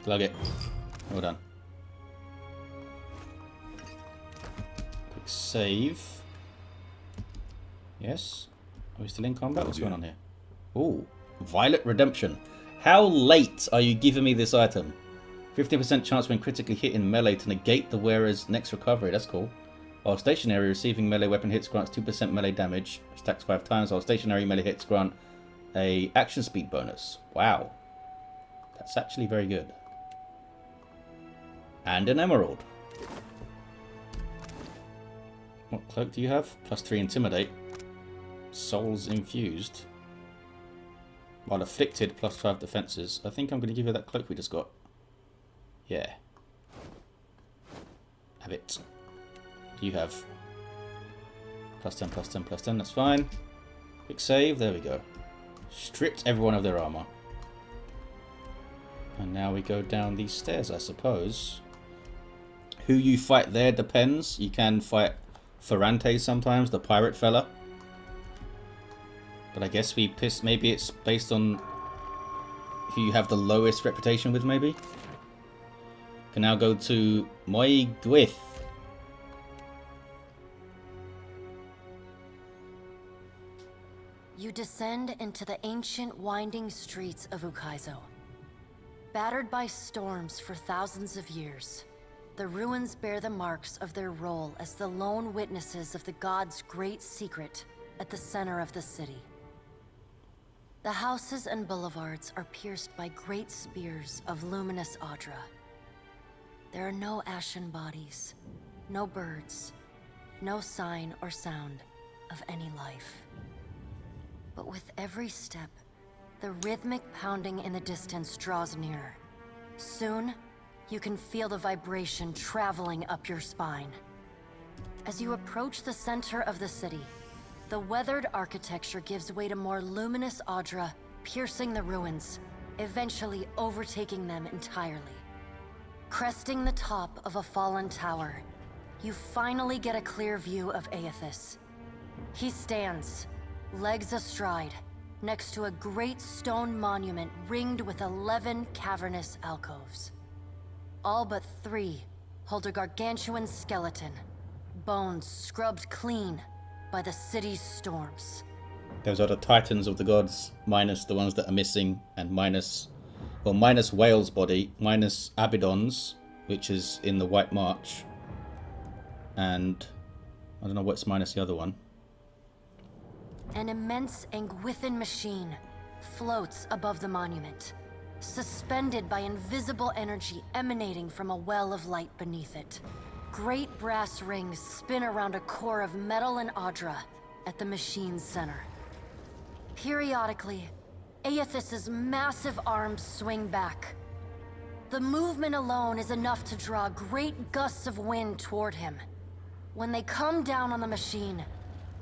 Glug it. Well done. Quick save. Yes. Are we still in combat? What's going on here? Ooh. Violet Redemption. How late are you giving me this item? 50% chance when critically hit in melee to negate the wearer's next recovery. That's cool. While stationary, receiving melee weapon hits grants 2% melee damage. Stacks 5 times. While stationary, melee hits grant a action speed bonus. Wow. That's actually very good. And an emerald. What cloak do you have? +3 intimidate. Souls infused. While afflicted, +5 defenses. I think I'm going to give you that cloak we just got. Yeah. Have it. What do you have? +10, +10, +10. That's fine. Quick save. There we go. Stripped everyone of their armor. And now we go down these stairs, I suppose. Who you fight there depends. You can fight Ferrante sometimes, the pirate fella. But I guess maybe it's based on who you have the lowest reputation with, maybe? Can now go to Moiguith. You descend into the ancient winding streets of Ukaizo. Battered by storms for thousands of years, the ruins bear the marks of their role as the lone witnesses of the god's great secret at the center of the city. The houses and boulevards are pierced by great spears of luminous Audra. There are no ashen bodies, no birds, no sign or sound of any life. But with every step, the rhythmic pounding in the distance draws nearer. Soon, you can feel the vibration traveling up your spine. As you approach the center of the city, the weathered architecture gives way to more luminous Audra, piercing the ruins, eventually overtaking them entirely. Cresting the top of a fallen tower, you finally get a clear view of Eothas. He stands, legs astride, next to a great stone monument ringed with 11 cavernous alcoves. All but 3 hold a gargantuan skeleton, bones scrubbed clean by the city's storms. Those are the titans of the gods, minus the ones that are missing, and minus Whale's body, minus Abaddon's, which is in the White March, and I don't know what's minus the other one. An immense Engwithan machine floats above the monument, suspended by invisible energy emanating from a well of light beneath it. Great brass rings spin around a core of metal and Audra at the machine's center. Periodically, Eothas's massive arms swing back. The movement alone is enough to draw great gusts of wind toward him. When they come down on the machine,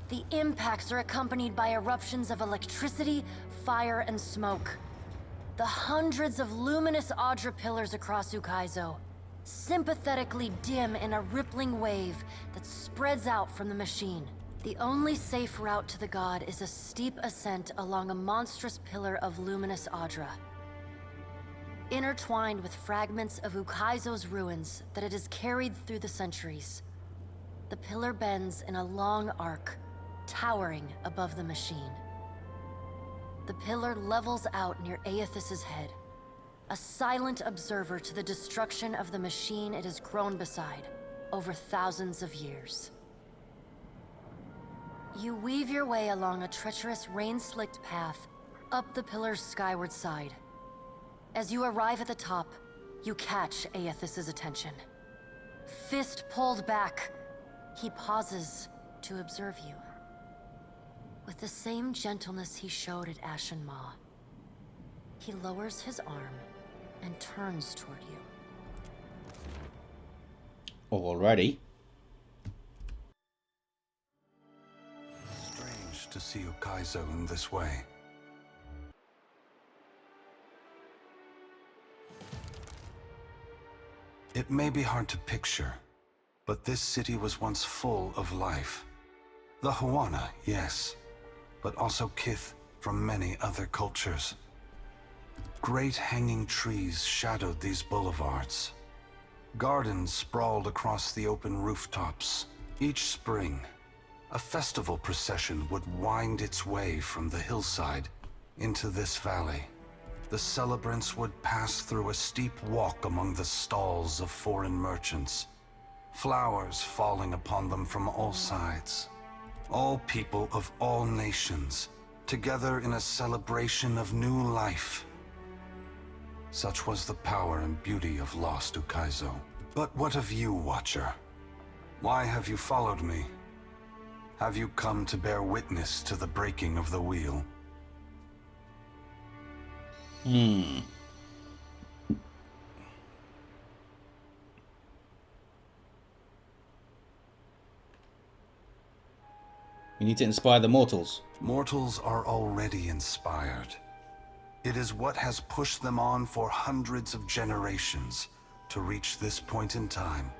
the impacts are accompanied by eruptions of electricity, fire, and smoke. The hundreds of luminous Audra pillars across Ukaizo sympathetically dim in a rippling wave that spreads out from the machine. The only safe route to the god is a steep ascent along a monstrous pillar of luminous Audra, intertwined with fragments of Ukaizo's ruins that it has carried through the centuries. The pillar bends in a long arc, towering above the machine. The pillar levels out near Eothas's head, a silent observer to the destruction of the machine it has grown beside over thousands of years. You weave your way along a treacherous, rain-slicked path up the pillar's skyward side. As you arrive at the top, you catch Eothas's attention. Fist pulled back, he pauses to observe you. With the same gentleness he showed at Ashen Maw, he lowers his arm and turns toward you. Alrighty. Strange to see Ukaizo in this way. It may be hard to picture, but this city was once full of life. The Huana, yes, but also Kith from many other cultures. Great hanging trees shadowed these boulevards. Gardens sprawled across the open rooftops. Each spring, a festival procession would wind its way from the hillside into this valley. The celebrants would pass through a steep walk among the stalls of foreign merchants, flowers falling upon them from all sides. All people of all nations, together in a celebration of new life. Such was the power and beauty of lost Ukaizo. But what of you, Watcher? Why have you followed me? Have you come to bear witness to the breaking of the wheel? You need to inspire the mortals. Mortals are already inspired. It is what has pushed them on for hundreds of generations to reach this point in time.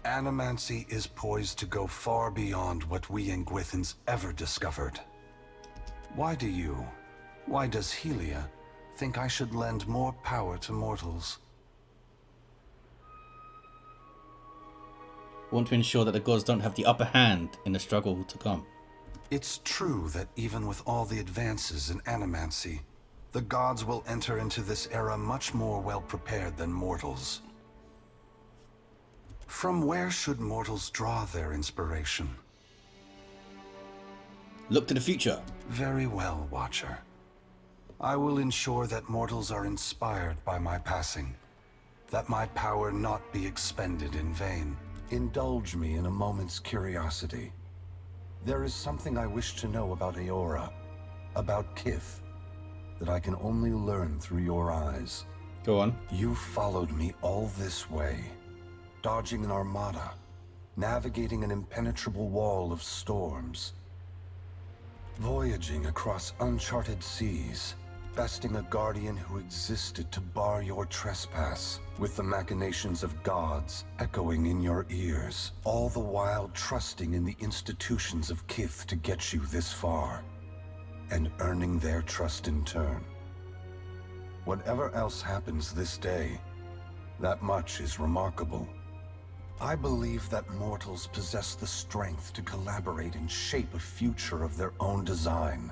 Animancy is poised to go far beyond what we Engwithans ever discovered. Why does Helia think I should lend more power to mortals? Want to ensure that the gods don't have the upper hand in the struggle to come. It's true that even with all the advances in animancy, the gods will enter into this era much more well-prepared than mortals. From where should mortals draw their inspiration? Look to the future. Very well, Watcher. I will ensure that mortals are inspired by my passing, that my power not be expended in vain. Indulge me in a moment's curiosity. There is something I wish to know about Eora, about Kith, that I can only learn through your eyes. Go on. You followed me all this way, dodging an armada, navigating an impenetrable wall of storms, voyaging across uncharted seas, besting a guardian who existed to bar your trespass, with the machinations of gods echoing in your ears, all the while trusting in the institutions of Kith to get you this far, and earning their trust in turn. Whatever else happens this day, that much is remarkable. I believe that mortals possess the strength to collaborate and shape a future of their own design.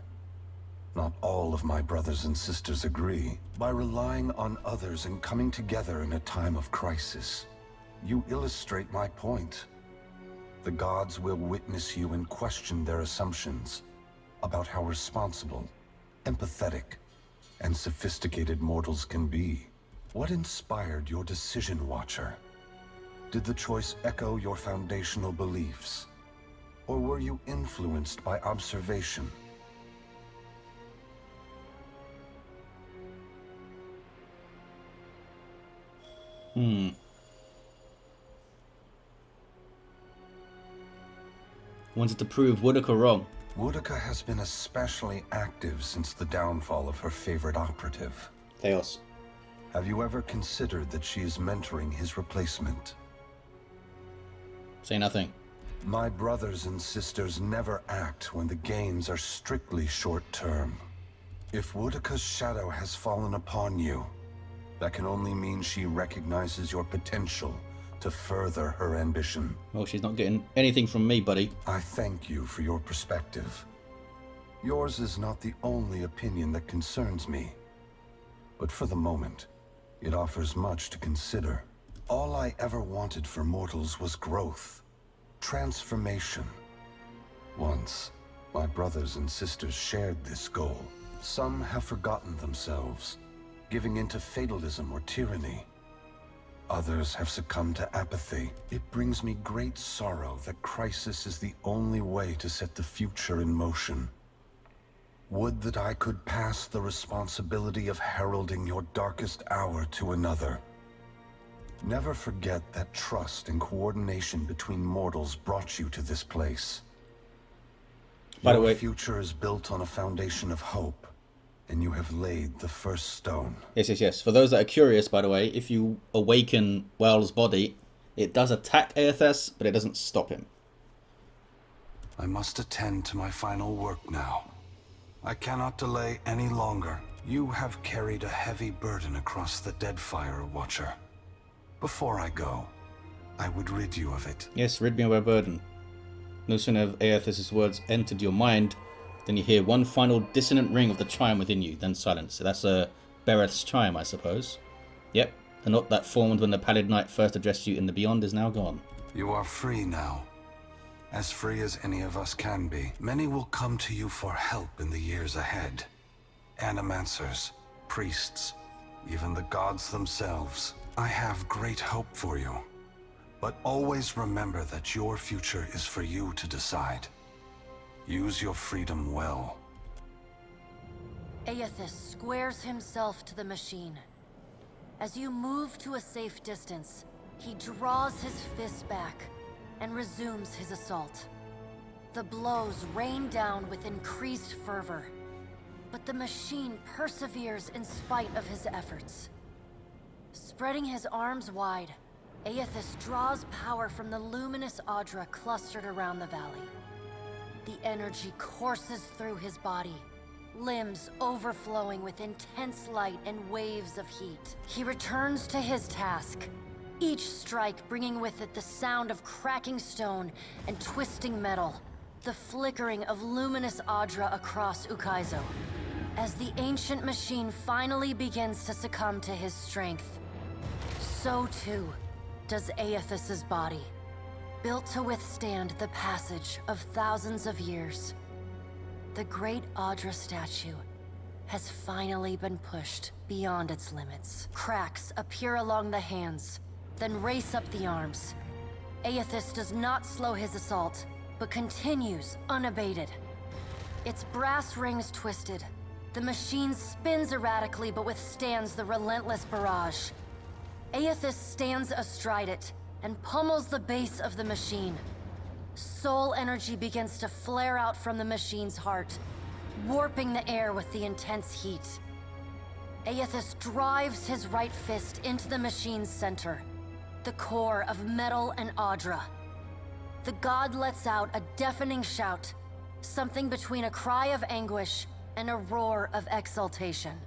Not all of my brothers and sisters agree. By relying on others and coming together in a time of crisis, you illustrate my point. The gods will witness you and question their assumptions about how responsible, empathetic, and sophisticated mortals can be. What inspired your decision, Watcher? Did the choice echo your foundational beliefs? Or were you influenced by observation? Wanted to prove Woodaka wrong. Woodaka has been especially active since the downfall of her favorite operative. Chaos. Have you ever considered that she is mentoring his replacement? Say nothing. My brothers and sisters never act when the gains are strictly short-term. If Woodaka's shadow has fallen upon you, that can only mean she recognizes your potential to further her ambition. Well, she's not getting anything from me, buddy. I thank you for your perspective. Yours is not the only opinion that concerns me, but for the moment, it offers much to consider. All I ever wanted for mortals was growth, transformation. Once, my brothers and sisters shared this goal. Some have forgotten themselves, giving into fatalism or tyranny. Others have succumbed to apathy. It brings me great sorrow that crisis is the only way to set the future in motion. Would that I could pass the responsibility of heralding your darkest hour to another. Never forget that trust and coordination between mortals brought you to this place. By the way, your future is built on a foundation of hope, and you have laid the first stone. Yes. For those that are curious, by the way, if you awaken Well's body, it does attack Eothas, but it doesn't stop him. I must attend to my final work now. I cannot delay any longer. You have carried a heavy burden across the Deadfire, Watcher. Before I go, I would rid you of it. Yes, rid me of a burden. No sooner have Eothas' words entered your mind, then you hear one final dissonant ring of the chime within you, then silence. So that's Bereth's chime, I suppose. Yep, the note that formed when the Pallid Knight first addressed you in the Beyond is now gone. You are free now. As free as any of us can be. Many will come to you for help in the years ahead. Animancers, priests, even the gods themselves. I have great hope for you. But always remember that your future is for you to decide. Use your freedom well. Eothas squares himself to the machine. As you move to a safe distance, he draws his fist back and resumes his assault. The blows rain down with increased fervor, but the machine perseveres in spite of his efforts. Spreading his arms wide, Eothas draws power from the luminous Audra clustered around the valley. The energy courses through his body, limbs overflowing with intense light and waves of heat. He returns to his task, each strike bringing with it the sound of cracking stone and twisting metal, the flickering of luminous Audra across Ukaizo. As the ancient machine finally begins to succumb to his strength, so too does Eothas' body, built to withstand the passage of thousands of years. The great Audra statue has finally been pushed beyond its limits. Cracks appear along the hands, then race up the arms. Eothas does not slow his assault, but continues unabated. Its brass rings twisted, the machine spins erratically but withstands the relentless barrage. Eothas stands astride it and pummels the base of the machine. Soul energy begins to flare out from the machine's heart, warping the air with the intense heat. Eothas drives his right fist into the machine's center, the core of metal and Audra. The god lets out a deafening shout, something between a cry of anguish and a roar of exultation.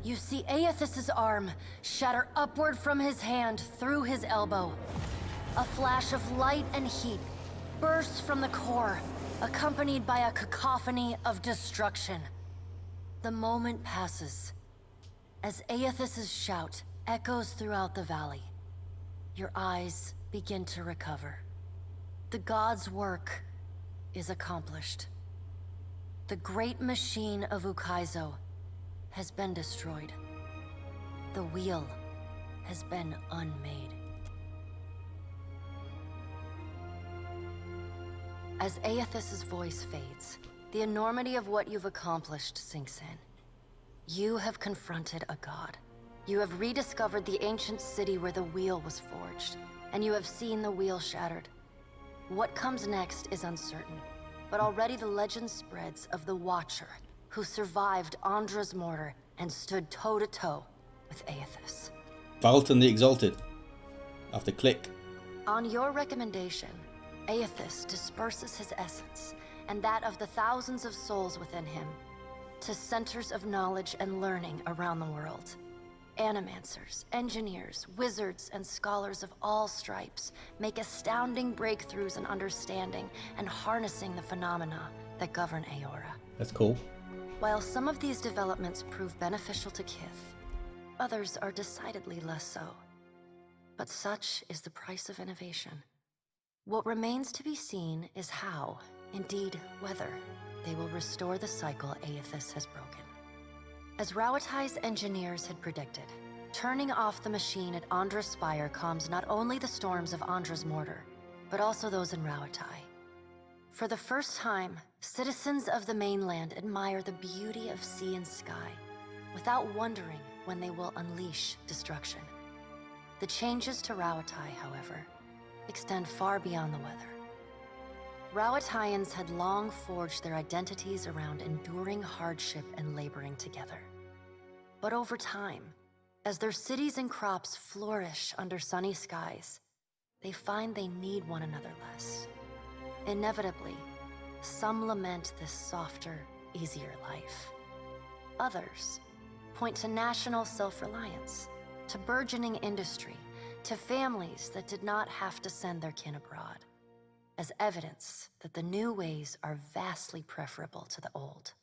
You see Eothas' arm shatter upward from his hand through his elbow. A flash of light and heat bursts from the core, accompanied by a cacophony of destruction. The moment passes as Eothas' shout echoes throughout the valley. Your eyes begin to recover. The god's work is accomplished. The great machine of Ukaizo has been destroyed. The wheel has been unmade. As Eothas' voice fades, the enormity of what you've accomplished sinks in. You have confronted a god. You have rediscovered the ancient city where the wheel was forged, and you have seen the wheel shattered. What comes next is uncertain, but already the legend spreads of the Watcher, who survived Andra's mortar and stood toe-to-toe with Eothas. Valten the Exalted. After click. On your recommendation, Eothas disperses his essence, and that of the thousands of souls within him, to centers of knowledge and learning around the world. Animancers, engineers, wizards, and scholars of all stripes make astounding breakthroughs in understanding and harnessing the phenomena that govern Eora. That's cool. While some of these developments prove beneficial to Kith, others are decidedly less so. But such is the price of innovation. What remains to be seen is how, indeed whether, they will restore the cycle Eothas has broken. As Rauatai's engineers had predicted, turning off the machine at Andra's spire calms not only the storms of Andra's mortar, but also those in Rauatai. For the first time, citizens of the mainland admire the beauty of sea and sky, without wondering when they will unleash destruction. The changes to Rauatai, however, extend far beyond the weather. Rauataians had long forged their identities around enduring hardship and laboring together. But over time, as their cities and crops flourish under sunny skies, they find they need one another less. Inevitably, some lament this softer, easier life. Others point to national self-reliance, to burgeoning industry, to families that did not have to send their kin abroad, as evidence that the new ways are vastly preferable to the old.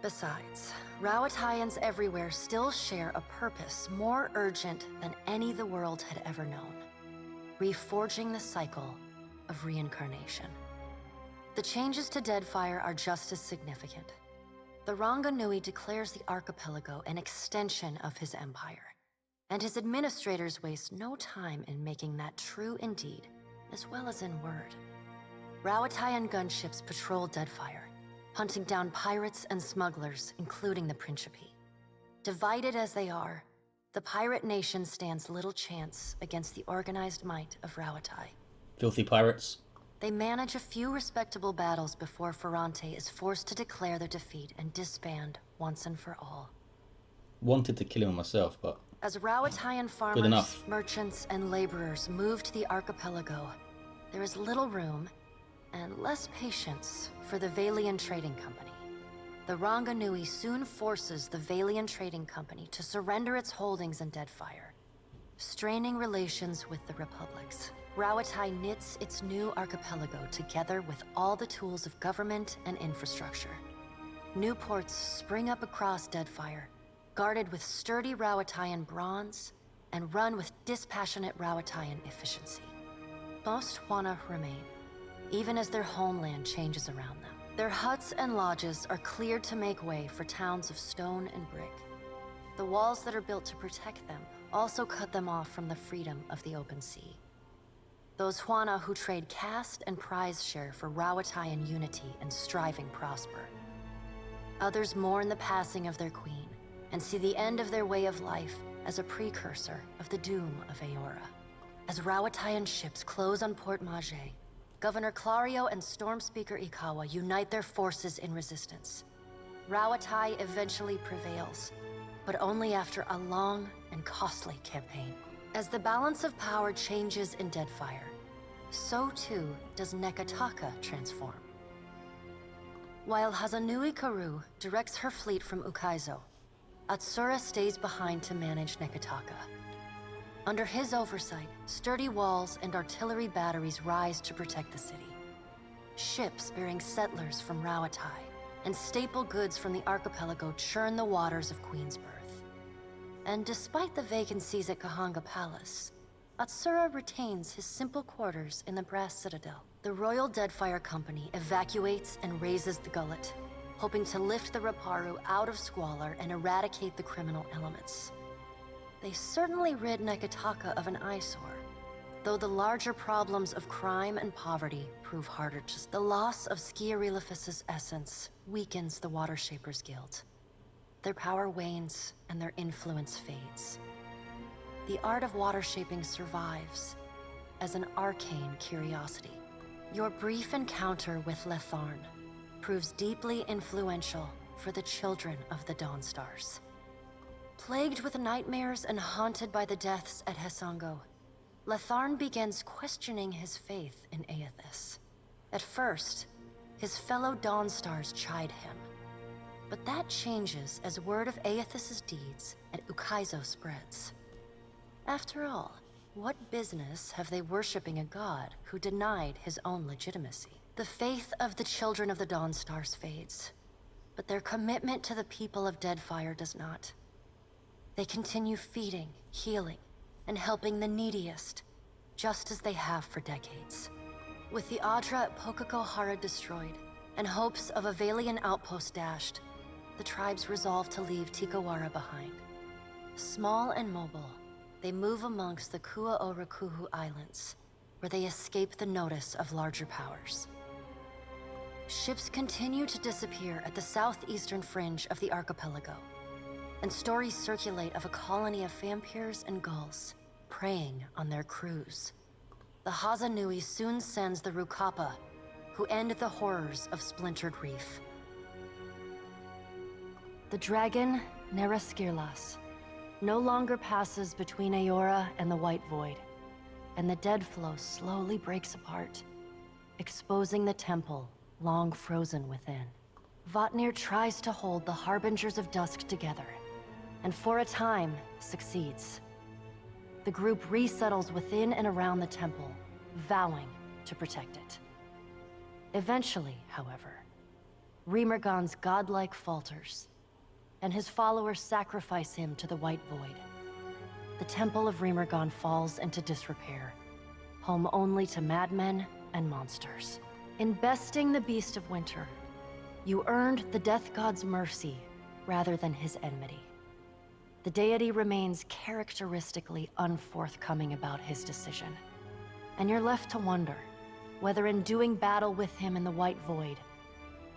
Besides, Rauataians everywhere still share a purpose more urgent than any the world had ever known: reforging the cycle of reincarnation. The changes to Deadfire are just as significant. The Ranganui declares the archipelago an extension of his empire, and his administrators waste no time in making that true in deed, as well as in word. Rauataian gunships patrol Deadfire, hunting down pirates and smugglers, including the Principe. Divided as they are, the pirate nation stands little chance against the organized might of Rauatai. Filthy pirates. They manage a few respectable battles before Ferrante is forced to declare their defeat and disband once and for all. Wanted to kill him myself, but... As Rauataian farmers, merchants, and laborers move to the archipelago, there is little room and less patience for the Valian Trading Company. The Ranganui soon forces the Valian Trading Company to surrender its holdings in Deadfire, straining relations with the Republics. Rauatai knits its new archipelago together with all the tools of government and infrastructure. New ports spring up across Deadfire, guarded with sturdy Rauataian bronze and run with dispassionate Rauataian efficiency. Most Huana remain, even as their homeland changes around them. Their huts and lodges are cleared to make way for towns of stone and brick. The walls that are built to protect them also cut them off from the freedom of the open sea. Those Huana who trade caste and prize share for Rauataian unity and striving prosper. Others mourn the passing of their queen and see the end of their way of life as a precursor of the doom of Eora. As Rauataian ships close on Port Mage, Governor Clario and Stormspeaker Ikawa unite their forces in resistance. Rauatai eventually prevails, but only after a long and costly campaign. As the balance of power changes in Deadfire, so too does Nekataka transform. While Hazanui Karu directs her fleet from Ukaizo, Atsura stays behind to manage Nekataka. Under his oversight, sturdy walls and artillery batteries rise to protect the city. Ships bearing settlers from Rauatai and staple goods from the archipelago churn the waters of Queensbirth. And despite the vacancies at Kahanga Palace, Atsura retains his simple quarters in the Brass Citadel. The Royal Deadfire Company evacuates and raises the gullet, hoping to lift the Raparu out of squalor and eradicate the criminal elements. They certainly rid Nekataka of an eyesore, though the larger problems of crime and poverty prove harder to... The loss of Skiarilifis' essence weakens the Watershapers Guild. Their power wanes and their influence fades. The art of water shaping survives as an arcane curiosity. Your brief encounter with Letharn proves deeply influential for the children of the Dawnstars. Plagued with nightmares and haunted by the deaths at Hesango, Letharn begins questioning his faith in Eothas. At first, his fellow Dawnstars chide him, but that changes as word of Eothas' deeds at Ukaizo spreads. After all, what business have they worshipping a god who denied his own legitimacy? The faith of the children of the Dawnstars fades, but their commitment to the people of Deadfire does not. They continue feeding, healing, and helping the neediest, just as they have for decades. With the Adra at Pokakohara destroyed, and hopes of a Valian outpost dashed, the tribes resolve to leave Tikawara behind. Small and mobile, they move amongst the Kuaorakuhu Islands, where they escape the notice of larger powers. Ships continue to disappear at the southeastern fringe of the archipelago, and stories circulate of a colony of vampires and gulls preying on their crews. The Hazanui soon sends the Rukapa, who end the horrors of Splintered Reef. The dragon, Neraskirlas, no longer passes between Eora and the White Void, and the dead flow slowly breaks apart, exposing the temple long frozen within. Vatnir tries to hold the Harbingers of Dusk together, and for a time, succeeds. The group resettles within and around the temple, vowing to protect it. Eventually, however, Remergon's godlike falters, and his followers sacrifice him to the White Void. The Temple of Remergon falls into disrepair, home only to madmen and monsters. In besting the Beast of Winter, you earned the Death God's mercy rather than his enmity. The deity remains characteristically unforthcoming about his decision, and you're left to wonder whether in doing battle with him in the White Void,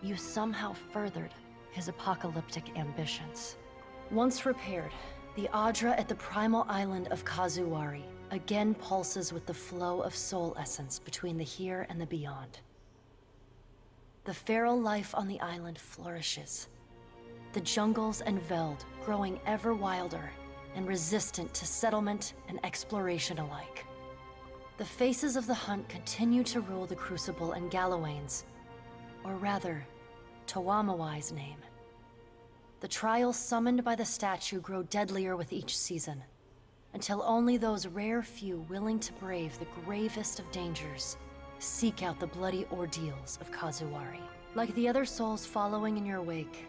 you somehow furthered his apocalyptic ambitions. Once repaired, the Adra at the primal island of Kazuwari again pulses with the flow of soul essence between the here and the beyond. The feral life on the island flourishes, the jungles and veld growing ever wilder and resistant to settlement and exploration alike. The faces of the hunt continue to rule the Crucible and Gallowaynes, or rather, Tawamawai's name. The trials summoned by the statue grow deadlier with each season, until only those rare few willing to brave the gravest of dangers seek out the bloody ordeals of Kazuwari. Like the other souls following in your wake,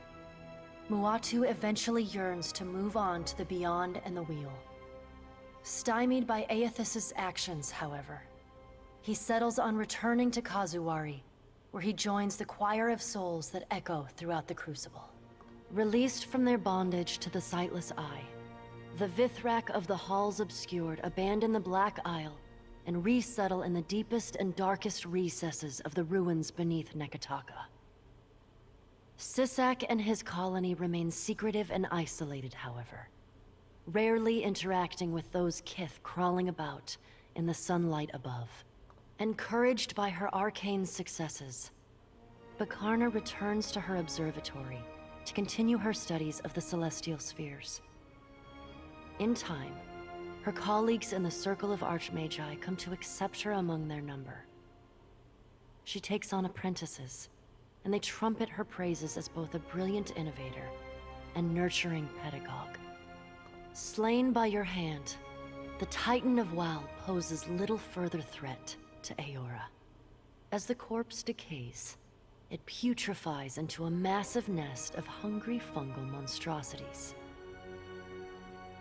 Muatu eventually yearns to move on to the beyond and the wheel. Stymied by Eothas' actions, however, he settles on returning to Kazuwari, where he joins the choir of souls that echo throughout the Crucible. Released from their bondage to the sightless eye, the Vithrak of the Halls Obscured abandon the Black Isle and resettle in the deepest and darkest recesses of the ruins beneath Nekataka. Sisak and his colony remain secretive and isolated, however, rarely interacting with those kith crawling about in the sunlight above. Encouraged by her arcane successes, Bakarna returns to her observatory to continue her studies of the celestial spheres. In time, her colleagues in the Circle of Archmagi come to accept her among their number. She takes on apprentices, and they trumpet her praises as both a brilliant innovator and nurturing pedagogue. Slain by your hand, the Titan of Wal poses little further threat to Eora. As the corpse decays, it putrefies into a massive nest of hungry fungal monstrosities.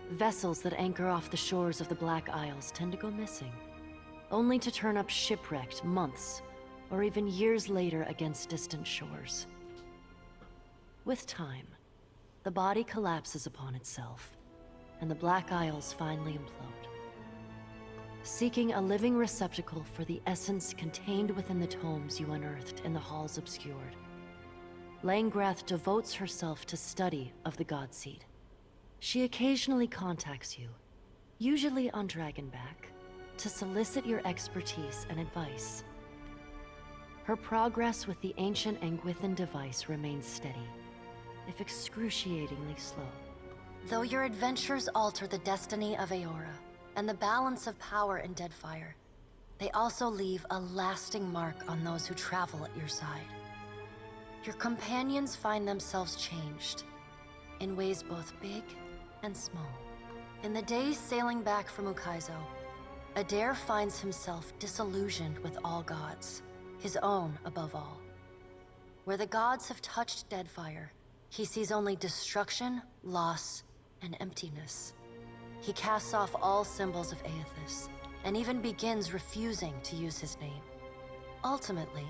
Vessels that anchor off the shores of the Black Isles tend to go missing, only to turn up shipwrecked months or even years later against distant shores. With time, the body collapses upon itself, and the Black Isles finally implode. Seeking a living receptacle for the essence contained within the tomes you unearthed in the halls obscured, Langgrath devotes herself to study of the Godseed. She occasionally contacts you, usually on Dragonback, to solicit your expertise and advice. Her progress with the ancient Angwithan device remains steady, if excruciatingly slow. Though your adventures alter the destiny of Eora and the balance of power in Deadfire, they also leave a lasting mark on those who travel at your side. Your companions find themselves changed, in ways both big and small. In the days sailing back from Ukaizo, Adair finds himself disillusioned with all gods, his own above all. Where the gods have touched Deadfire, he sees only destruction, loss, and emptiness. He casts off all symbols of Eothas, and even begins refusing to use his name. Ultimately,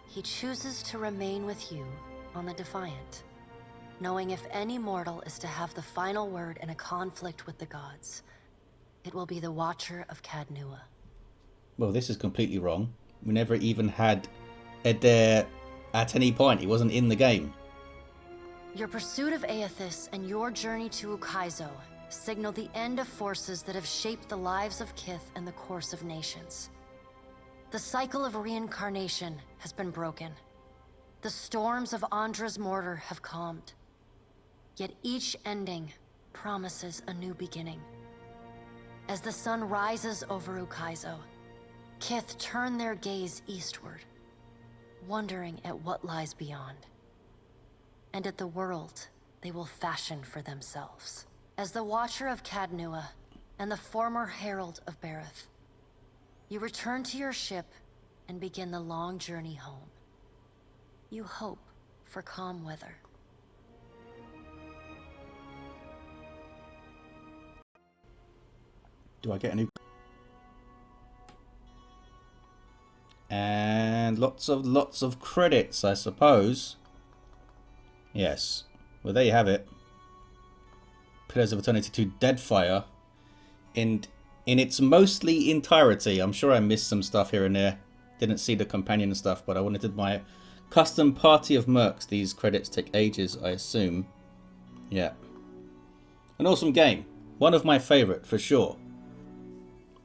he chooses to remain with you on the Defiant, knowing if any mortal is to have the final word in a conflict with the gods, it will be the Watcher of Cadnua. Well, this is completely wrong. We never even had Adair at any point. He wasn't in the game. Your pursuit of Eothas and your journey to Ukaizo signal the end of forces that have shaped the lives of Kith and the course of nations. The cycle of reincarnation has been broken. The storms of Andra's mortar have calmed. Yet each ending promises a new beginning. As the sun rises over Ukaizo, Kith turn their gaze eastward, wondering at what lies beyond, and at the world they will fashion for themselves. As the Watcher of Cadnua and the former Herald of Bareth, you return to your ship and begin the long journey home. You hope for calm weather. Do I get a new... And lots of credits, I suppose. Yes. Well, there you have it. Pillars of Eternity 2 Deadfire. In its mostly entirety. I'm sure I missed some stuff here and there. Didn't see the companion and stuff, but I wanted my custom party of mercs. These credits take ages, I assume. Yeah. An awesome game. One of my favourite, for sure.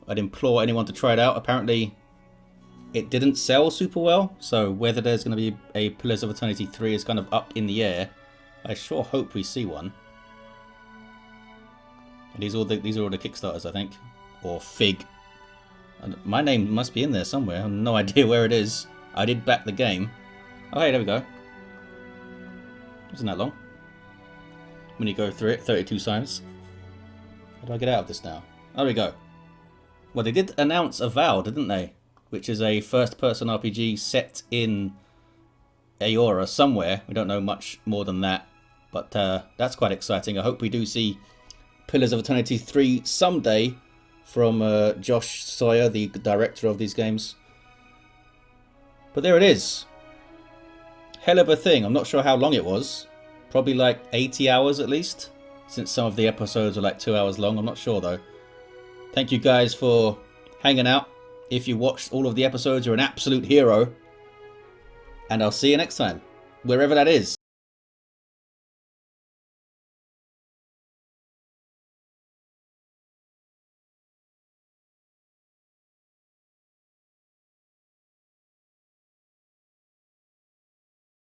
I'd implore anyone to try it out. Apparently, it didn't sell super well, so whether there's going to be a Pillars of Eternity 3 is kind of up in the air. I sure hope we see one. And these are all the Kickstarters, I think, or Fig. And my name must be in there somewhere. I have no idea where it is. I did back the game. Oh, hey, there we go. Wasn't that long? When you go through it, 32 times. How do I get out of this now? There we go. Well, they did announce Avowed, didn't they? Which is a first-person RPG set in Eora somewhere. We don't know much more than that, but that's quite exciting. I hope we do see Pillars of Eternity 3 someday from Josh Sawyer, the director of these games. But there it is. Hell of a thing. I'm not sure how long it was. Probably like 80 hours at least, since some of the episodes are like 2 hours long. I'm not sure though. Thank you guys for hanging out. If you watched all of the episodes, you're an absolute hero. And I'll see you next time, wherever that is.